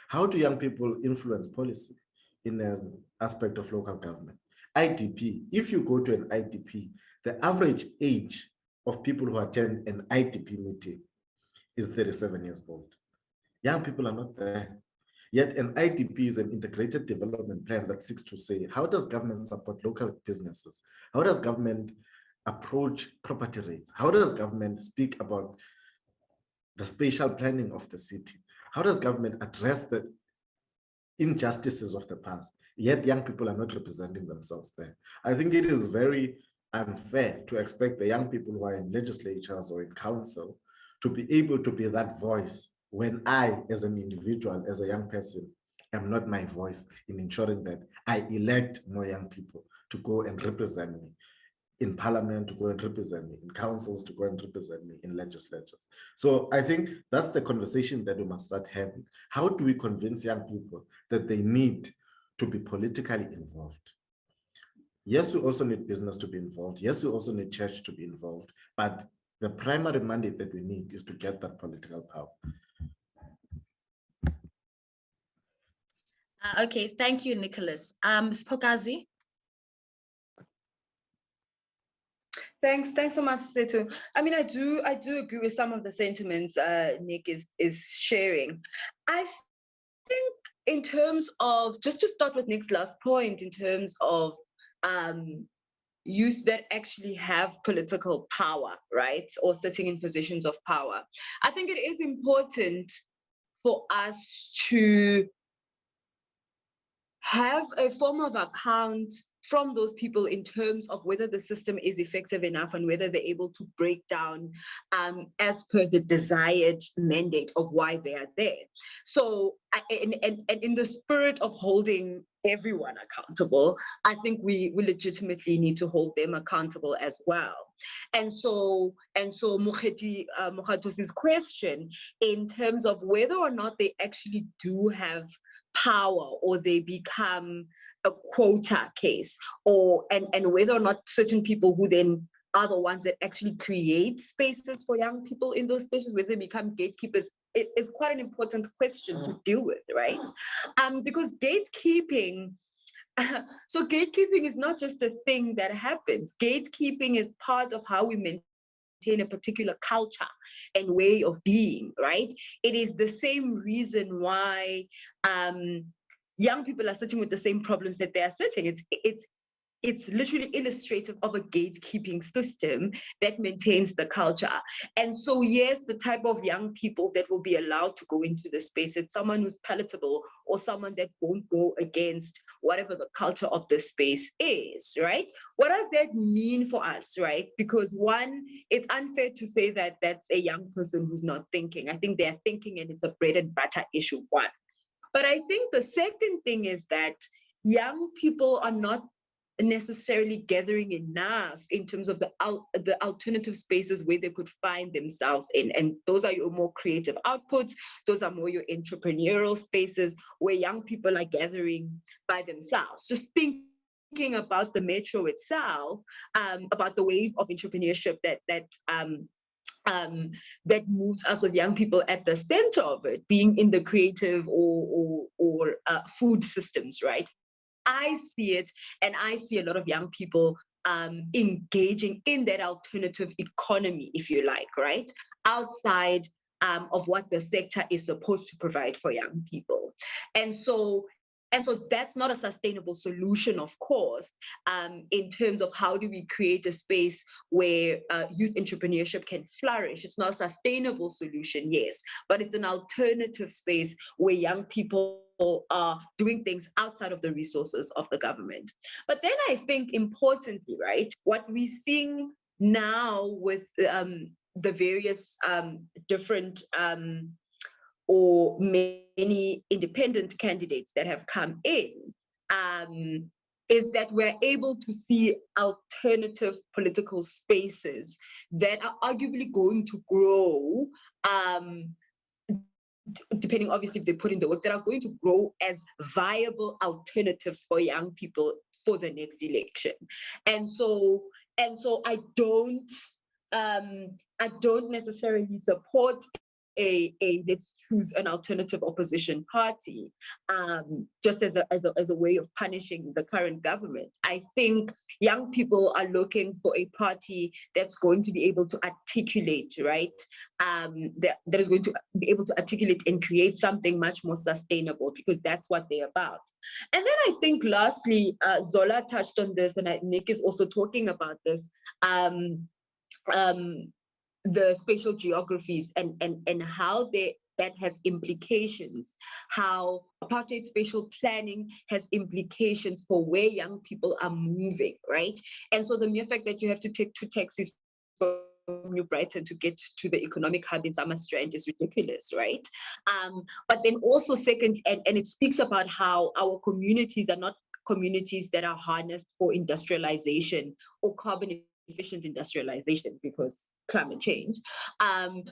How do young people influence policy in an aspect of local government? IDP, if you go to an IDP, the average age of people who attend an IDP meeting is 37 years old. Young people are not there. Yet an IDP is an integrated development plan that seeks to say, how does government support local businesses? How does government approach property rates? How does government speak about the spatial planning of the city? How does government address the injustices of the past? Yet young people are not representing themselves there. I think it is very unfair to expect the young people who are in legislatures or in council to be able to be that voice when I, as an individual, as a young person, am not my voice in ensuring that I elect more young people to go and represent me in parliament, to go and represent me in councils, to go and represent me in legislatures. So I think that's the conversation that we must start having. How do we convince young people that they need to be politically involved? Yes, we also need business to be involved. Yes, we also need church to be involved. But the primary mandate that we need is to get that political power. Okay, thank you, Nicholas. Ms. Pokazi? Thanks so much, Setu. I mean, I do agree with some of the sentiments Nick is sharing. I think in terms of, just to start with Nick's last point, in terms of youth that actually have political power, right, or sitting in positions of power, I think it is important for us to have a form of account from those people in terms of whether the system is effective enough and whether they're able to break down as per the desired mandate of why they are there. So, and in the spirit of holding everyone accountable, I think we legitimately need to hold them accountable as well. And so Mokgatosi's question in terms of whether or not they actually do have power or they become a quota case, or and whether or not certain people who then are the ones that actually create spaces for young people in those spaces, whether they become gatekeepers, it is quite an important question to deal with, right? Because gatekeeping, so gatekeeping is not just a thing that happens. Gatekeeping is part of how we maintain a particular culture and way of being, right? It is the same reason why young people are sitting with the same problems that they are sitting. It's literally illustrative of a gatekeeping system that maintains the culture. And so, yes, the type of young people that will be allowed to go into the space, it's someone who's palatable or someone that won't go against whatever the culture of the space is, right? What does that mean for us, right? Because one, it's unfair to say that that's a young person who's not thinking. I think they're thinking, and it's a bread and butter issue, one. But I think the second thing is that young people are not necessarily gathering enough in terms of the alternative spaces where they could find themselves in. And those are your more creative outputs. Those are more your entrepreneurial spaces where young people are gathering by themselves. Just thinking about the metro itself, about the wave of entrepreneurship that moves us with young people at the center of it, being in the creative or food systems, right? I see it, and I see a lot of young people engaging in that alternative economy, if you like, right? Outside of what the sector is supposed to provide for young people. And so that's not a sustainable solution, of course, in terms of how do we create a space where youth entrepreneurship can flourish. It's not a sustainable solution, yes, but it's an alternative space where young people are doing things outside of the resources of the government. But then I think importantly, right, what we're seeing now with the various different or many independent candidates that have come in, is that we're able to see alternative political spaces that are arguably going to grow, depending obviously if they put in the work, that are going to grow as viable alternatives for young people for the next election. And so I don't necessarily support let's choose an alternative opposition party, just as a way of punishing the current government. I think young people are looking for a party that's going to be able to articulate, right? That is going to be able to articulate and create something much more sustainable, because that's what they're about. And then I think lastly, Zola touched on this, and Nick is also talking about this, the spatial geographies and how that has implications, how apartheid spatial planning has implications for where young people are moving, right? And so the mere fact that you have to take 2 taxis from New Brighton to get to the economic hub in Summerstrand is ridiculous, right? But then also second, and it speaks about how our communities are not communities that are harnessed for industrialization or carbon efficient industrialization because climate change.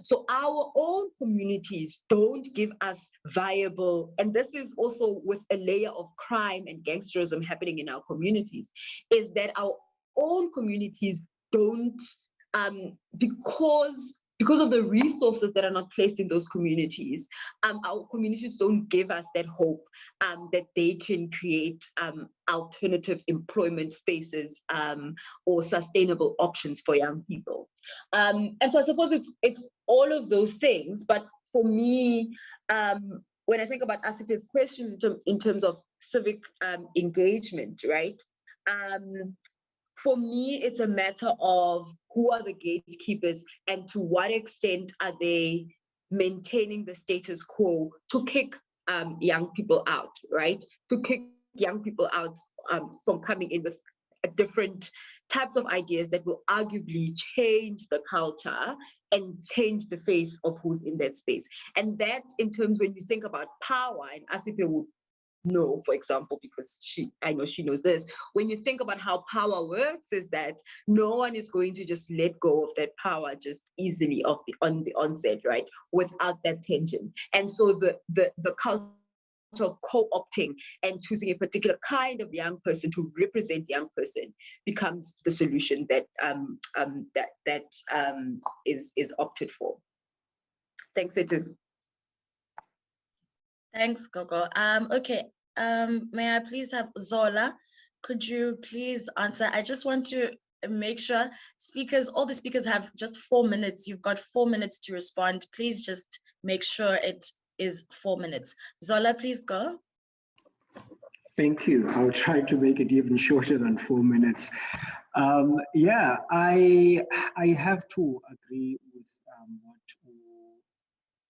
So our own communities don't give us viable, and this is also with a layer of crime and gangsterism happening in our communities, is that our own communities don't, because of the resources that are not placed in those communities, our communities don't give us that hope that they can create alternative employment spaces or sustainable options for young people. And so I suppose it's all of those things, but for me, when I think about Asipe's questions in terms of civic engagement, right? For me, it's a matter of who are the gatekeepers and to what extent are they maintaining the status quo to kick young people out, right? To kick young people out from coming in with different types of ideas that will arguably change the culture and change the face of who's in that space. And that, in terms, when you think about power, and Asipe would know, for example, because I know she knows this, when you think about how power works, is that no one is going to just let go of that power just easily on the onset, right, without that tension. And so the culture of co-opting and choosing a particular kind of young person to represent young person becomes the solution that is opted for. Thanks, Etu. Thanks, Gogo. Okay, may I please have Zola? Could you please answer? I just want to make sure all the speakers have just 4 minutes. You've got 4 minutes to respond. Please just make sure it is 4 minutes. Zola, please go. Thank you. I'll try to make it even shorter than 4 minutes. Yeah, I have to agree with what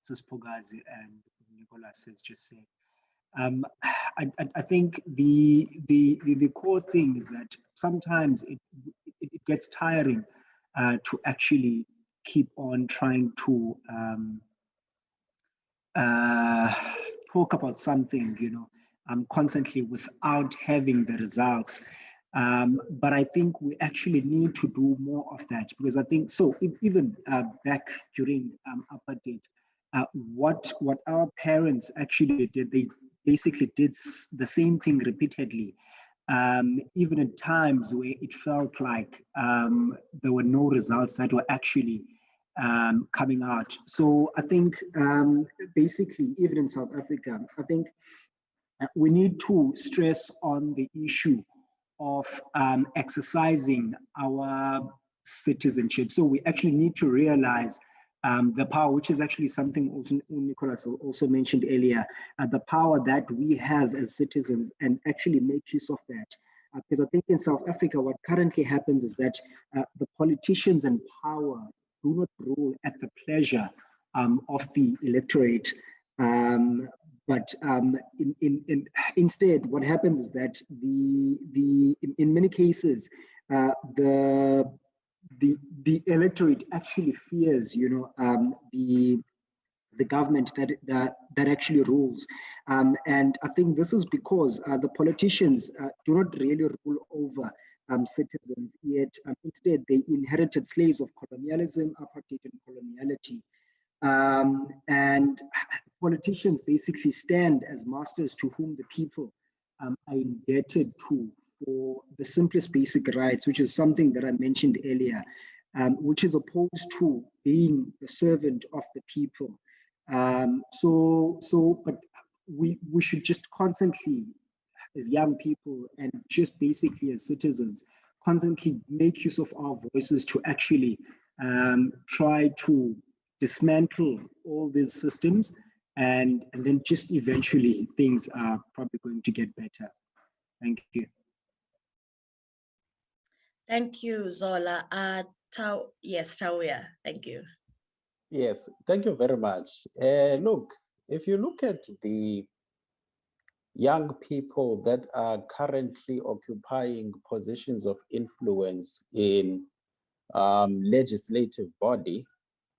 Sis Pogazi and Nicholas has just said. I think the core thing is that sometimes it gets tiring to actually keep on trying to talk about something, constantly without having the results. But I think we actually need to do more of that, because I think so. Even back during apartheid, what our parents actually did, they basically did the same thing repeatedly, even at times where it felt like there were no results that were actually coming out. So I think basically, even in South Africa, I think we need to stress on the issue of exercising our citizenship. So we actually need to realize the power, which is actually something also Nicholas also mentioned earlier, the power that we have as citizens, and actually make use of that. Because I think in South Africa, what currently happens is that the politicians in power do not rule at the pleasure of the electorate. But instead, what happens is that in many cases, the electorate actually fears, the government that actually rules, and I think this is because the politicians do not really rule over citizens. Yet instead, they inherited slaves of colonialism, apartheid, and coloniality. And politicians basically stand as masters to whom the people are indebted to for the simplest basic rights, which is something that I mentioned earlier, which is opposed to being the servant of the people. But we should just constantly, as young people and just basically as citizens, constantly make use of our voices to actually try to dismantle all these systems, and then just eventually things are probably going to get better. Thank you. Thank you, Zola. Yes, Tawia, thank you. Yes, thank you very much. Look, if you look at the young people that are currently occupying positions of influence in legislative body,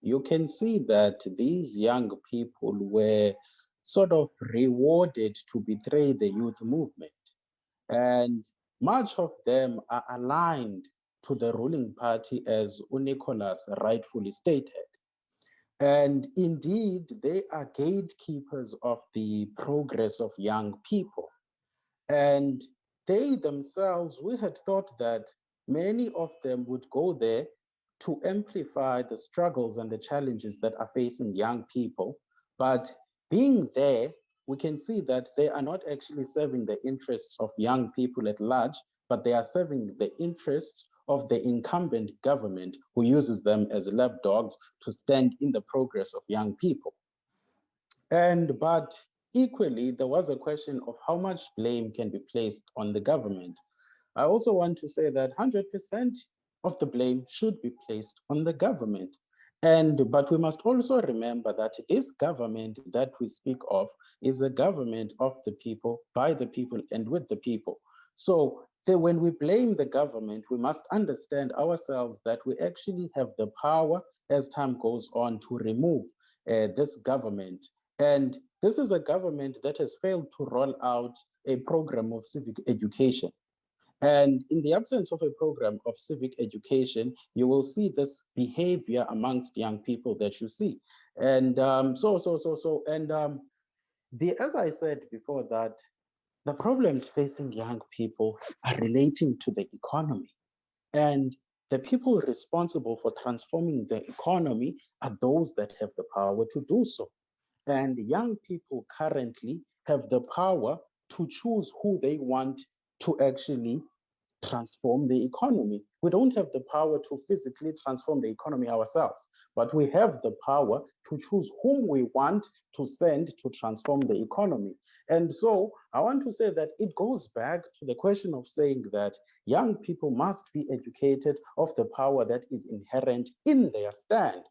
you can see that these young people were sort of rewarded to betray the youth movement. And much of them are aligned to the ruling party, as Nicholas rightfully stated. And indeed, they are gatekeepers of the progress of young people. And they themselves, we had thought that many of them would go there to amplify the struggles and the challenges that are facing young people. But being there, we can see that they are not actually serving the interests of young people at large, but they are serving the interests of the incumbent government, who uses them as lapdogs to stand in the progress of young people. But equally, there was a question of how much blame can be placed on the government. I also want to say that 100% of the blame should be placed on the government. But we must also remember that this government that we speak of is a government of the people, by the people, and with the people. So when we blame the government, we must understand ourselves that we actually have the power as time goes on to remove this government. And this is a government that has failed to roll out a program of civic education. And in the absence of a program of civic education, you will see this behavior amongst young people that you see. And as I said before, that the problems facing young people are relating to the economy. And the people responsible for transforming the economy are those that have the power to do so. And young people currently have the power to choose who they want to actually transform the economy. We don't have the power to physically transform the economy ourselves, but we have the power to choose whom we want to send to transform the economy. And so I want to say that it goes back to the question of saying that young people must be educated of the power that is inherent in their stand.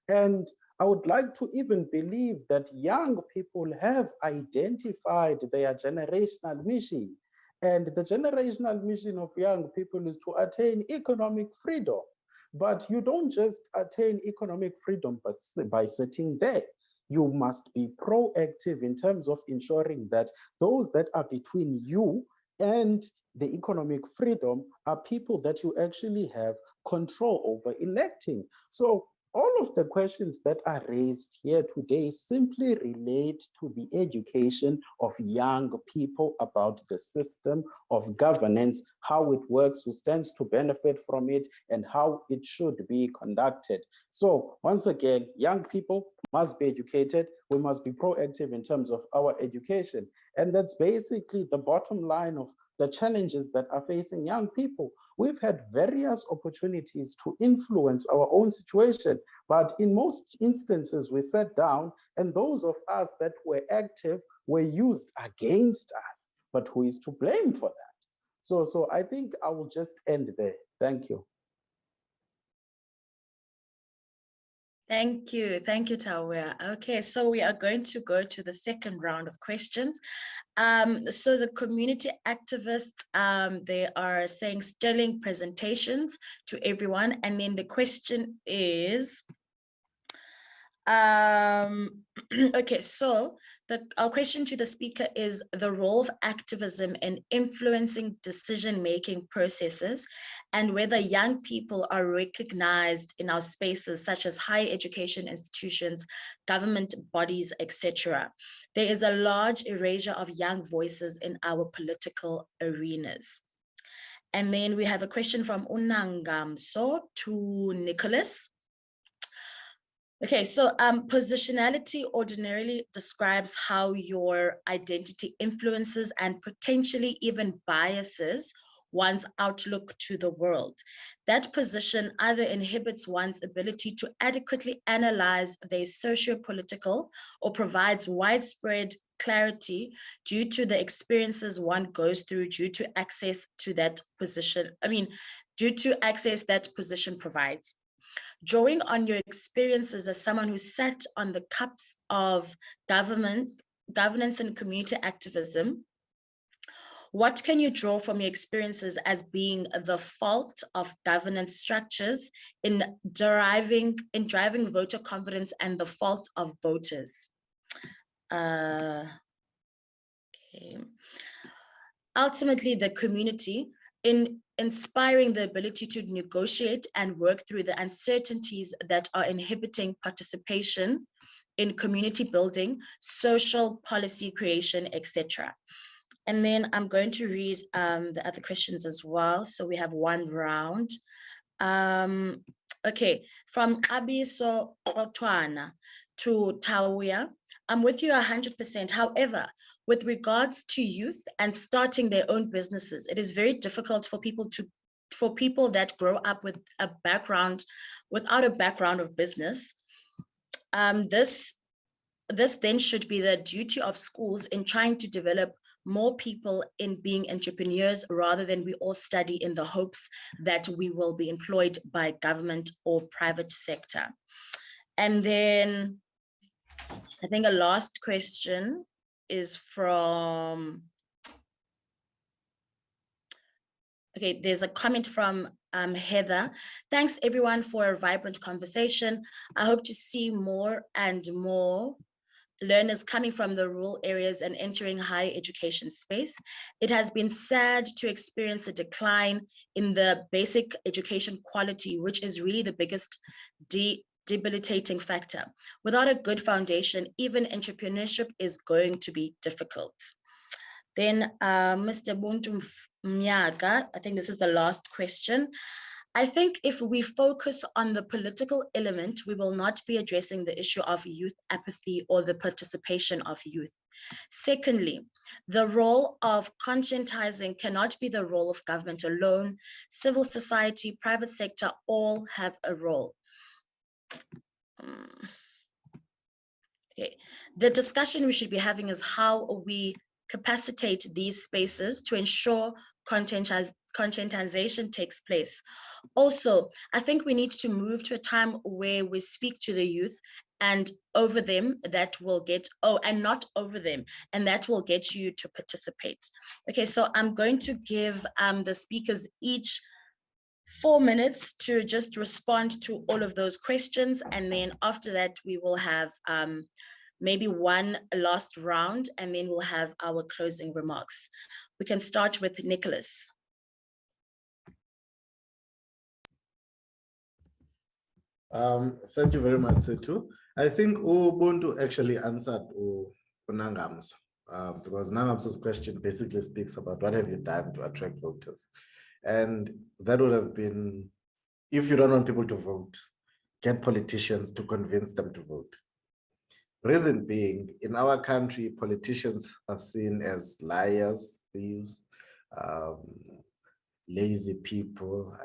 And I would like to even believe that young people have identified their generational mission. And the generational mission of young people is to attain economic freedom. But you don't just attain economic freedom by sitting there. You must be proactive in terms of ensuring that those that are between you and the economic freedom are people that you actually have control over electing. So all of the questions that are raised here today simply relate to the education of young people about the system of governance, how it works, who stands to benefit from it, and how it should be conducted. So once again, young people must be educated. We must be proactive in terms of our education. And that's basically the bottom line of the challenges that are facing young people. We've had various opportunities to influence our own situation, but in most instances, we sat down and those of us that were active were used against us. But who is to blame for that? So I think I will just end there. Thank you. Thank you, Tawia. Okay, so we are going to go to the second round of questions. So the community activists, they are saying sterling presentations to everyone. And then the question is, okay, so our question to the speaker is the role of activism in influencing decision-making processes and whether young people are recognized in our spaces such as higher education institutions, government bodies, etc. There is a large erasure of young voices in our political arenas. And then we have a question from Unangamso to Nicholas. Okay, so positionality ordinarily describes how your identity influences and potentially even biases one's outlook to the world. That position either inhibits one's ability to adequately analyze their socio-political or provides widespread clarity due to the experiences one goes through due to access to that position. Due to access that position provides. Drawing on your experiences as someone who sat on the cups of governance and community activism, what can you draw from your experiences as being the fault of governance structures in driving voter confidence and the fault of voters? Okay. Ultimately, the community, in inspiring the ability to negotiate and work through the uncertainties that are inhibiting participation in community building, social policy creation, etc. And then I'm going to read the other questions as well. So we have one round. Okay, from Abiso Otwana to Tawia, I'm with you 100%. However, with regards to youth and starting their own businesses, it is very difficult for people that grow up with without a background of business. This then should be the duty of schools in trying to develop more people in being entrepreneurs rather than we all study in the hopes that we will be employed by government or private sector. And then I think a last question is from, okay, there's a comment from Heather. Thanks everyone for a vibrant conversation. I hope to see more and more learners coming from the rural areas and entering higher education space. It has been sad to experience a decline in the basic education quality, which is really the biggest debilitating factor. Without a good foundation, even entrepreneurship is going to be difficult. Then Mr. Buntu Myaga, I think this is the last question. I think if we focus on the political element, we will not be addressing the issue of youth apathy or the participation of youth. Secondly, the role of conscientizing cannot be the role of government alone. Civil society, private sector, all have a role. Okay, the discussion we should be having is how we capacitate these spaces to ensure conscientization takes place. Also, I think we need to move to a time where we speak to the youth and over them that will get, and not over them, and that will get you to participate. Okay, so I'm going to give the speakers each 4 minutes to just respond to all of those questions. And then after that, we will have maybe one last round, and then we'll have our closing remarks. We can start with Nicholas. Thank you very much, Setu. I think Ubuntu actually answered Nangam's, because Nangam's question basically speaks about what have you done to attract voters. And that would have been, if you don't want people to vote, get politicians to convince them to vote. Reason being, in our country, politicians are seen as liars, thieves, lazy people.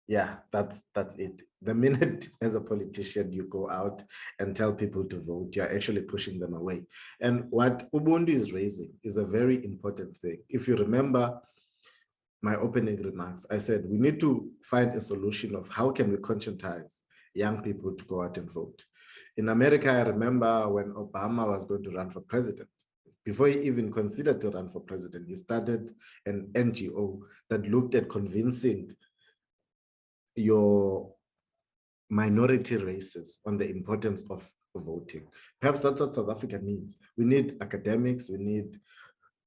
Yeah, that's it. The minute as a politician you go out and tell people to vote, you're actually pushing them away. And what Ubuntu is raising is a very important thing. If you remember my opening remarks, I said we need to find a solution of how can we conscientize young people to go out and vote. In America, I remember when Obama was going to run for president, before he even considered to run for president, he started an NGO that looked at convincing your minority races on the importance of voting. Perhaps that's what South Africa needs. We need academics, we need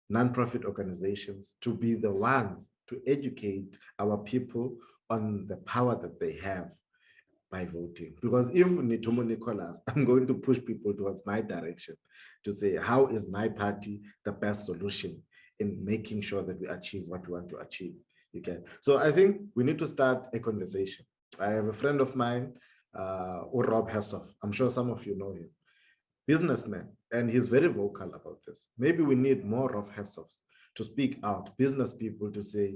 non-profit organizations to be the ones to educate our people on the power that they have by voting. Because if Nitumo Nicholas, I'm going to push people towards my direction to say, how is my party the best solution in making sure that we achieve what we want to achieve? So I think we need to start a conversation. I have a friend of mine or Rob Hessoff. I'm sure some of you know him. Businessman, and he's very vocal about this. Maybe we need more of Hessoffs to speak out, business people to say,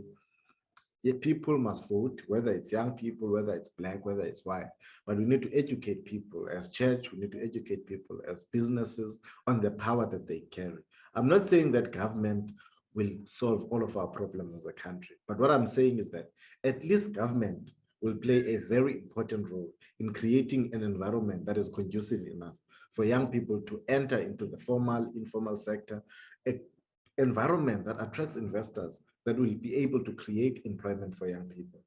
yeah, people must vote, whether it's young people, whether it's black, whether it's white. But we need to educate people as church, we need to educate people as businesses on the power that they carry. I'm not saying that government will solve all of our problems as a country, but what I'm saying is that at least government will play a very important role in creating an environment that is conducive enough for young people to enter into the formal, informal sector, an environment that attracts investors, that will be able to create employment for young people.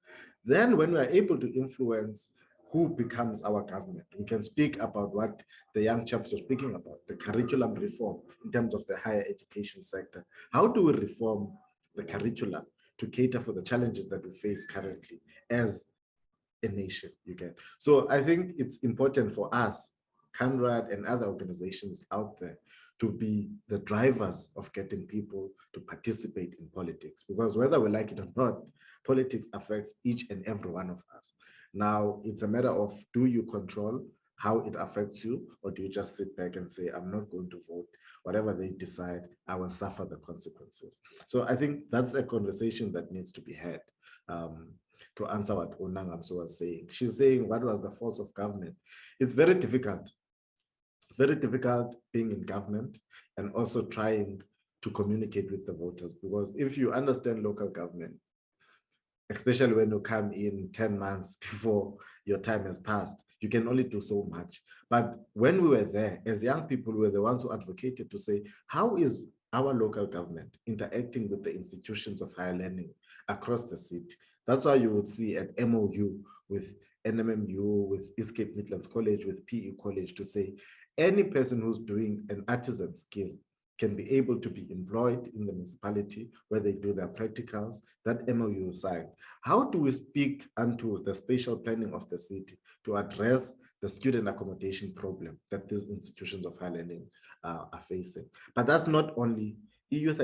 Then when we are able to influence who becomes our government, we can speak about what the young chaps are speaking about, the curriculum reform in terms of the higher education sector. How do we reform the curriculum to cater for the challenges that we face currently as a nation, you get? So I think it's important for us, Conrad and other organizations out there, to be the drivers of getting people to participate in politics, because whether we like it or not, politics affects each and every one of us. Now, it's a matter of, do you control how it affects you, or do you just sit back and say, I'm not going to vote, whatever they decide, I will suffer the consequences. So I think that's a conversation that needs to be had. To answer what Onangamso was saying, she's saying, what was the fault of government? It's very difficult. It's very difficult being in government and also trying to communicate with the voters, because if you understand local government, especially when you come in 10 months before your time has passed, you can only do so much. But when we were there, as young people, we were the ones who advocated to say, how is our local government interacting with the institutions of higher learning across the city? That's why you would see an MOU with NMMU, with East Cape Midlands College, with PE College, to say any person who's doing an artisan skill can be able to be employed in the municipality where they do their practicals. That MOU is signed. How do we speak unto the spatial planning of the city to address the student accommodation problem that these institutions of higher learning are facing? But that's not only youth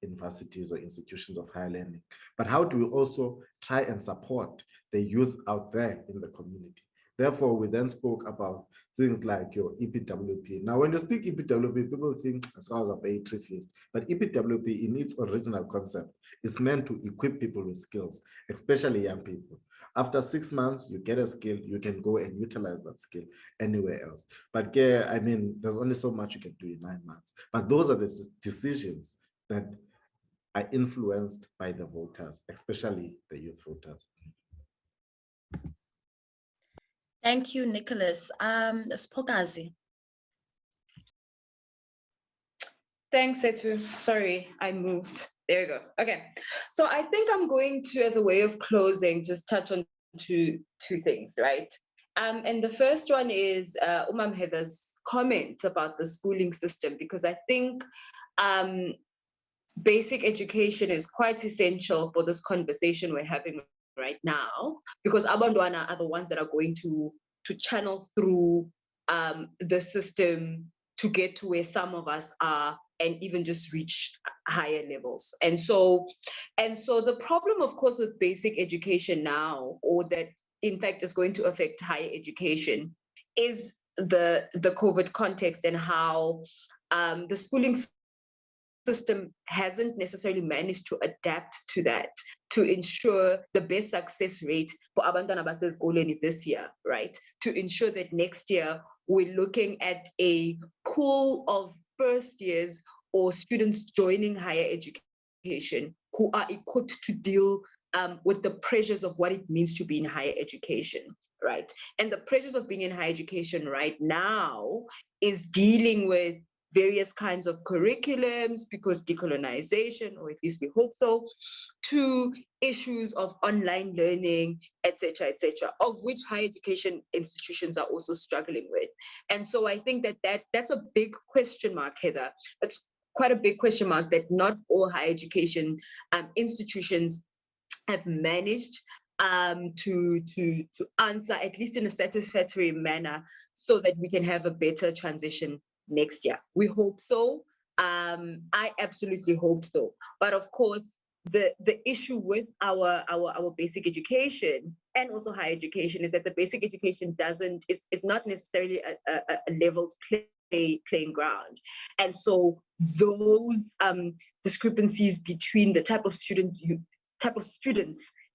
universities or institutions of higher learning, but how do we also try and support the youth out there in the community? Therefore, we then spoke about things like your EPWP. Now, when you speak EPWP, people think as far as a pay tree, but EPWP in its original concept is meant to equip people with skills, especially young people. After 6 months, you get a skill, you can go and utilize that skill anywhere else. But I mean, there's only so much you can do in 9 months. But those are the decisions that are influenced by the voters, especially the youth voters. Thank you, Nicholas. Spokazi. Thanks, Setu. Sorry, I moved. There we go. Okay. So I think I'm going to, as a way of closing, just touch on two things, right? And the first one is Umam Heather's comment about the schooling system, because I think basic education is quite essential for this conversation we're having right now, because Abandwana are the ones that are going to channel through the system to get to where some of us are and even just reach higher levels. And so the problem, of course, with basic education now, or that in fact is going to affect higher education, is the COVID context and how the schooling system hasn't necessarily managed to adapt to that, to ensure the best success rate for Abantwana Basezkoleni this year, right? To ensure that next year we're looking at a pool of first years or students joining higher education who are equipped to deal with the pressures of what it means to be in higher education, right? And the pressures of being in higher education right now is dealing with various kinds of curriculums, because decolonization, or at least we hope so, to issues of online learning, etc., of which higher education institutions are also struggling with. And so I think that's a big question mark, Heather. It's quite a big question mark that not all higher education institutions have managed to answer, at least in a satisfactory manner, so that we can have a better transition next year. We hope so. I absolutely hope so. But of course, the issue with our basic education and also higher education is that the basic education is not necessarily a leveled playing ground. And so those discrepancies between the type of students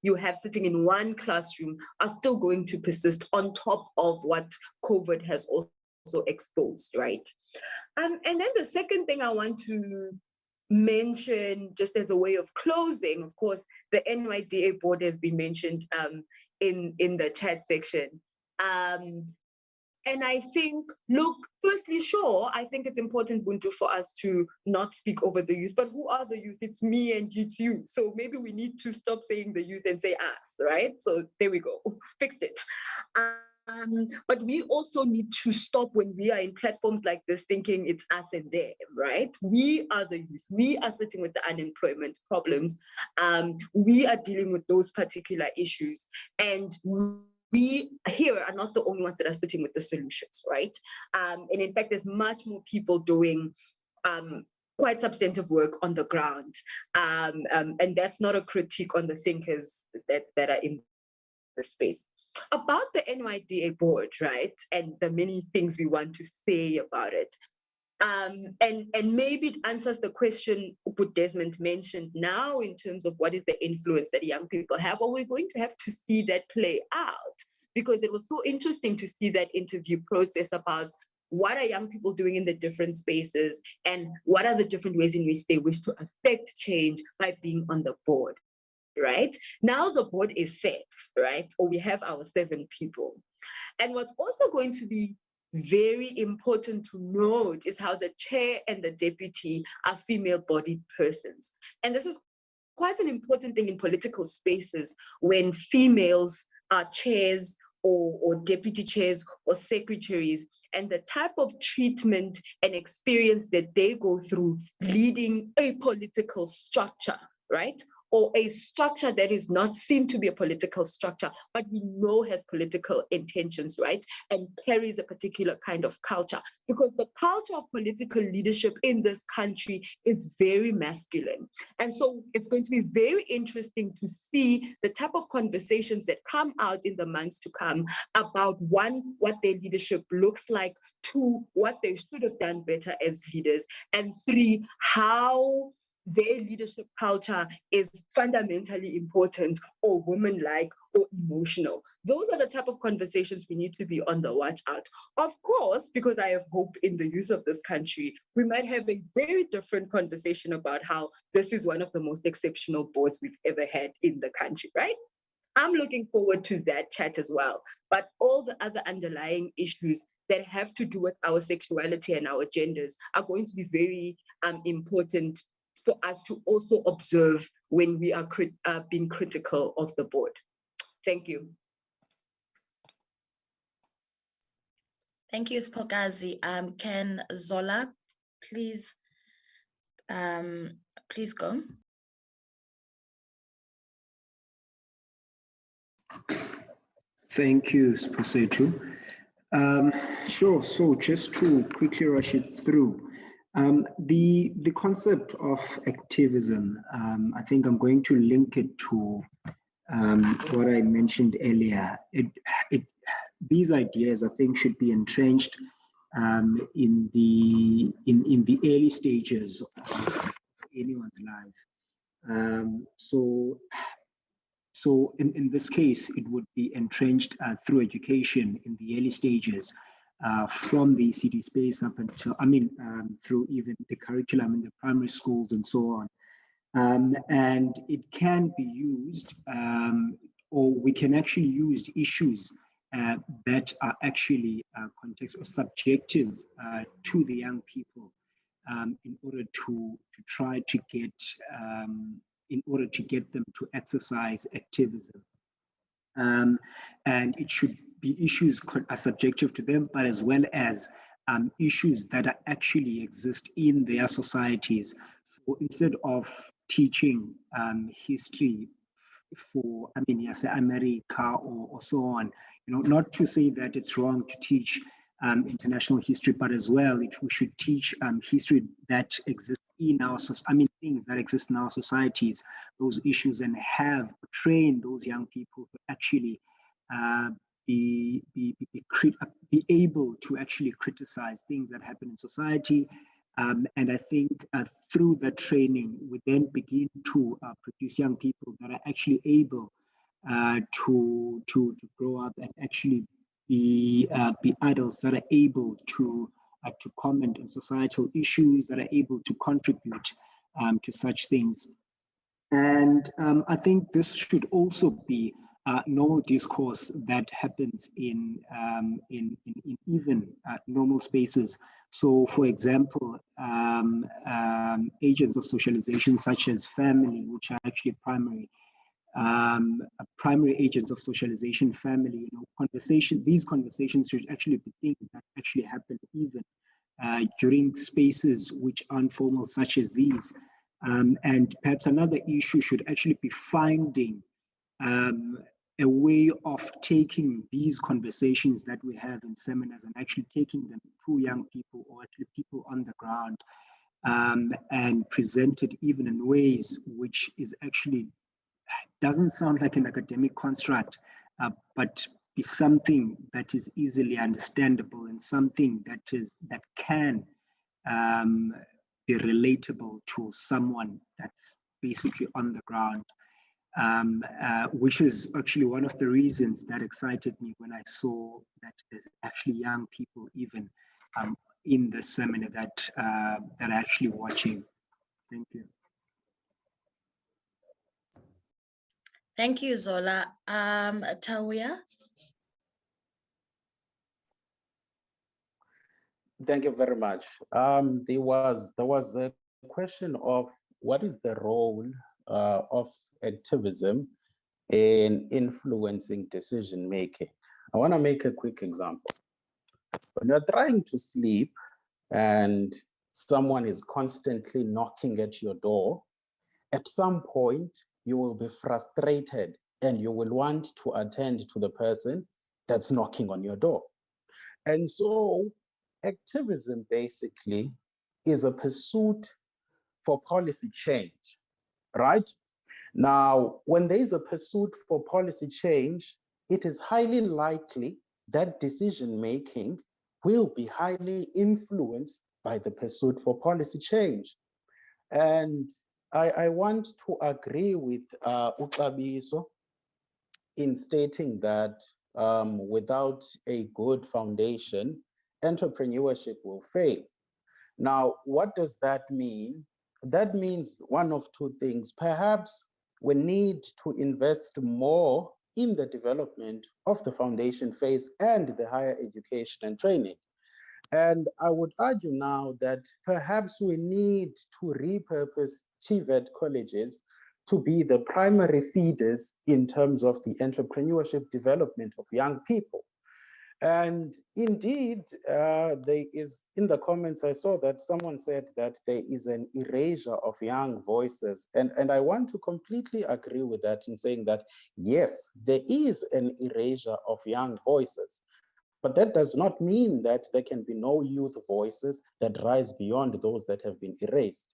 you have sitting in one classroom are still going to persist on top of what COVID has also exposed, right? And then the second thing I want to mention, just as a way of closing, of course, the NYDA board has been mentioned in the chat section. And I think, look, firstly, sure, I think it's important, Buntu, for us to not speak over the youth, but who are the youth? It's me and it's you. So maybe we need to stop saying the youth and say us, right? So there we go, fixed it. But we also need to stop when we are in platforms like this thinking it's us and them, right? We are the youth. We are sitting with the unemployment problems. We are dealing with those particular issues. And we here are not the only ones that are sitting with the solutions, right? And in fact, there's much more people doing quite substantive work on the ground. And that's not a critique on the thinkers that are in the space. About the NYDA board, right? And the many things we want to say about it. And maybe it answers the question Uput Desmond mentioned now in terms of what is the influence that young people have. Well, we're going to have to see that play out, because it was so interesting to see that interview process about what are young people doing in the different spaces and what are the different ways in which they wish to affect change by being on the board, right? Now the board is set, right? Or we have our 7 people. And what's also going to be very important to note is how the chair and the deputy are female-bodied persons. And this is quite an important thing in political spaces when females are chairs or deputy chairs or secretaries, and the type of treatment and experience that they go through leading a political structure, right? Or a structure that is not seen to be a political structure, but we know has political intentions, right? And carries a particular kind of culture. Because the culture of political leadership in this country is very masculine. And so it's going to be very interesting to see the type of conversations that come out in the months to come about, 1, what their leadership looks like, 2, what they should have done better as leaders, and 3, how their leadership culture is fundamentally important or woman-like or emotional. Those are the type of conversations we need to be on the watch out. Of course, because I have hope in the youth of this country, we might have a very different conversation about how this is one of the most exceptional boards we've ever had in the country, right? I'm looking forward to that chat as well. But all the other underlying issues that have to do with our sexuality and our genders are going to be very important for us to also observe when we are being critical of the board. Thank you. Thank you, Spokazi. Can Zola please go? Thank you, Sposetu. Sure, so just to quickly rush it through, the concept of activism, I think I'm going to link it to what I mentioned earlier. These ideas, I think, should be entrenched in the early stages of anyone's life. So in this case, it would be entrenched through education in the early stages, from the ECD space up until, through even the curriculum in the primary schools and so on. And it can be used, or we can actually use issues that are actually context or subjective to the young people, in order to try to get, them to exercise activism. And it should be issues are subjective to them, but as well as issues that are actually exist in their societies. So instead of teaching history for, America or so on, not to say that it's wrong to teach international history, but as well, we should teach history that exists in our things that exist in our societies, those issues, and train those young people to actually be able to actually criticize things that happen in society. And I think through that training, we then begin to produce young people that are actually able to grow up and actually be adults that are able to comment on societal issues, that are able to contribute to such things. And I think this should also be normal discourse that happens in even normal spaces. So, for example, agents of socialization such as family, which are actually primary agents of socialization, family, these conversations should actually be things that actually happen even during spaces which aren't formal, such as these. And perhaps another issue should actually be finding a way of taking these conversations that we have in seminars and actually taking them to young people, or actually people on the ground, and presented even in ways which is actually doesn't sound like an academic construct, but be something that is easily understandable and something that can be relatable to someone that's basically on the ground, which is actually one of the reasons that excited me when I saw that there's actually young people even in the seminar that are actually watching. Thank you. Thank you, Zola. Tawia? Thank you very much. There was a question of what is the role of activism in influencing decision making. I want to make a quick example. When you're trying to sleep and someone is constantly knocking at your door, at some point you will be frustrated and you will want to attend to the person that's knocking on your door. And so activism basically is a pursuit for policy change, right? Now, when there is a pursuit for policy change, it is highly likely that decision-making will be highly influenced by the pursuit for policy change. And I want to agree with Uxabiso in stating that without a good foundation, entrepreneurship will fail. Now, what does that mean? That means one of two things. Perhaps we need to invest more in the development of the foundation phase and the higher education and training. And I would argue now that perhaps we need to repurpose TVET colleges to be the primary feeders in terms of the entrepreneurship development of young people. And indeed, there is, in the comments, I saw that someone said that there is an erasure of young voices. And I want to completely agree with that in saying that, yes, there is an erasure of young voices. But that does not mean that there can be no youth voices that rise beyond those that have been erased.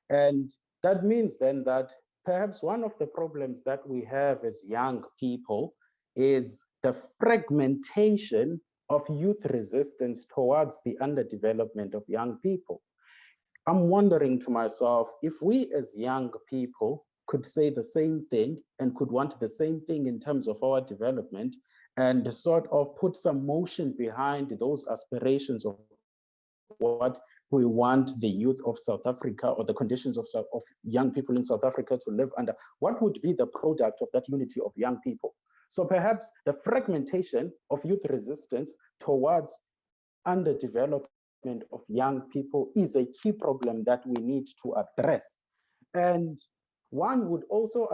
And that means then that perhaps one of the problems that we have as young people is the fragmentation of youth resistance towards the underdevelopment of young people. I'm wondering to myself, if we as young people could say the same thing and could want the same thing in terms of our development, and sort of put some motion behind those aspirations of what we want the youth of South Africa or the conditions of young people in South Africa to live under, what would be the product of that unity of young people? So perhaps the fragmentation of youth resistance towards underdevelopment of young people is a key problem that we need to address. And one would also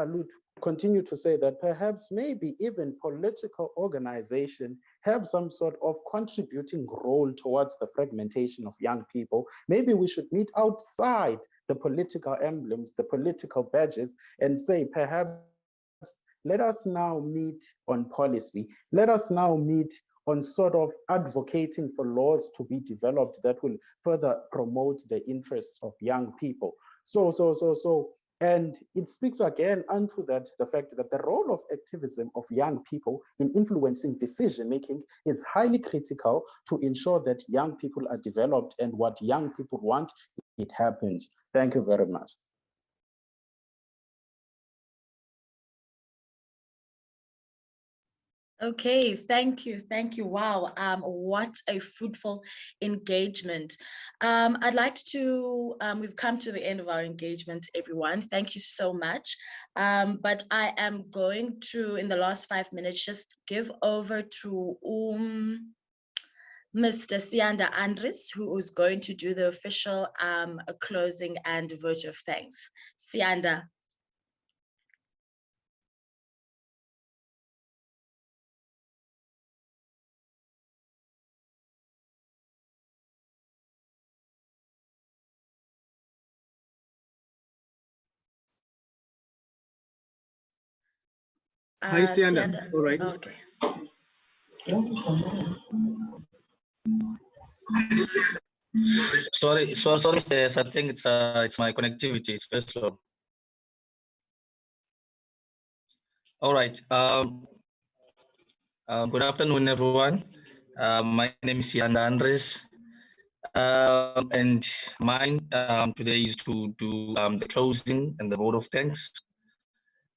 continue to say that perhaps maybe even political organization have some sort of contributing role towards the fragmentation of young people. Maybe we should meet outside the political emblems, the political badges, and say perhaps let us now meet on policy. Let us now meet on sort of advocating for laws to be developed that will further promote the interests of young people. And it speaks again unto that, the fact that the role of activism of young people in influencing decision making is highly critical to ensure that young people are developed and what young people want, it happens. Thank you very much. Okay, thank you, thank you. Wow, what a fruitful engagement. I'd like to, we've come to the end of our engagement, everyone. Thank you so much. But I am going to, in the last 5 minutes, just give over to Mr. Sianda Andres, who is going to do the official closing and vote of thanks. Sianda. Hi, Sianda. All right. Okay. Sorry, sis, I think it's my connectivity. It's very slow. All right. Good afternoon, everyone. My name is Sianda Andres, and mine today is to do the closing and the vote of thanks.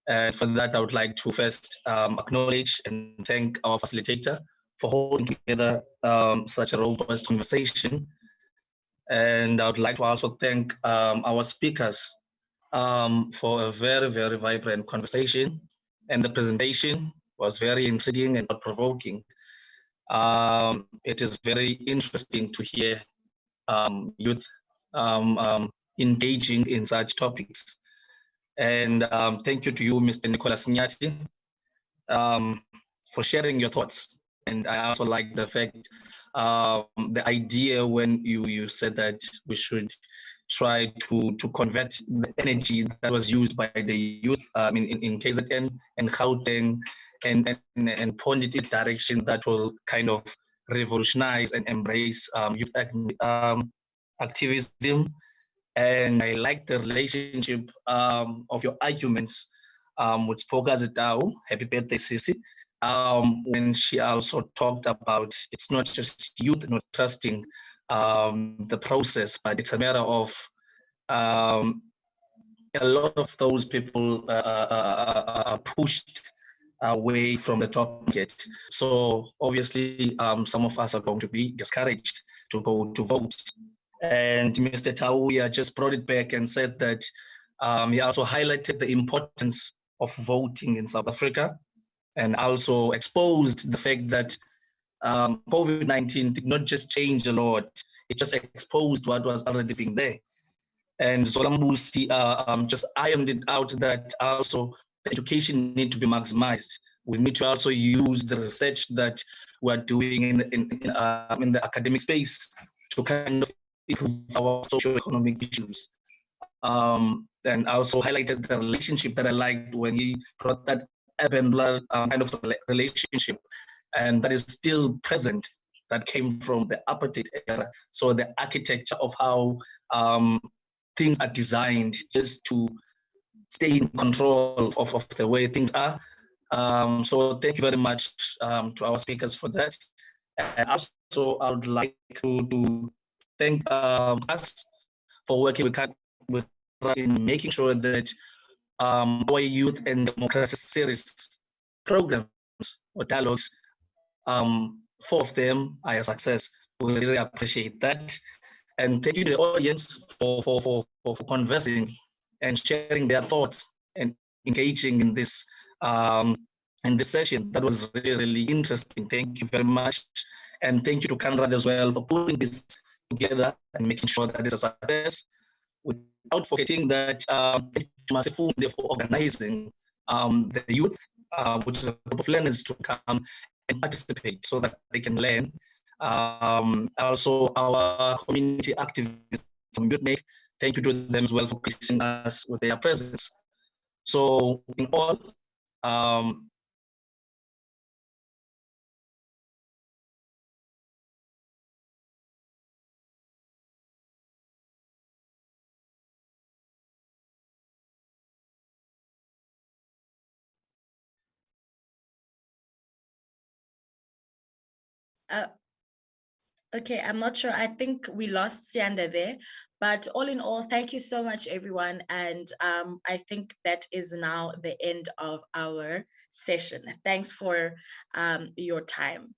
And for that, I would like to first acknowledge and thank our facilitator for holding together such a robust conversation. And I would like to also thank our speakers for a very, very vibrant conversation. And the presentation was very intriguing and thought-provoking. It is very interesting to hear youth engaging in such topics. And thank you to you, Mr. Nicholas Nyati, for sharing your thoughts. And I also like the fact, the idea when you said that we should try to convert the energy that was used by the youth in KZN and Gauteng and point it in a direction that will kind of revolutionize and embrace youth activism. And I like the relationship of your arguments with Spoga Zitao, happy birthday, Sisi, when she also talked about it's not just youth not trusting the process, but it's a matter of a lot of those people are pushed away from the target. So obviously, some of us are going to be discouraged to go to vote. And Mr. Tauya just brought it back and said that he also highlighted the importance of voting in South Africa and also exposed the fact that COVID-19 did not just change a lot, it just exposed what was already being there. And Zolambusi just ironed it out that also the education need to be maximized. We need to also use the research that we're doing in the academic space to kind of improve our socio-economic issues. And also highlighted the relationship that I liked when he brought that urban kind of relationship, and that is still present, that came from the apartheid era. So the architecture of how things are designed just to stay in control of the way things are. So thank you very much to our speakers for that. And also I would like to thank us for working with in making sure that our youth and democracy series programs or dialogues, 4 of them are a success. We really appreciate that. And thank you to the audience for conversing and sharing their thoughts and engaging in this session. That was really, really interesting. Thank you very much. And thank you to Conrad as well for putting this together and making sure that it's a success, without forgetting that Masifunde for organizing the youth, which is a group of learners to come and participate so that they can learn. Also our community activists from YouthMake, thank you to them as well for gracing us with their presence. So in all, Okay, I'm not sure. I think we lost Sianda there, but all in all, thank you so much, everyone. And I think that is now the end of our session. Thanks for your time.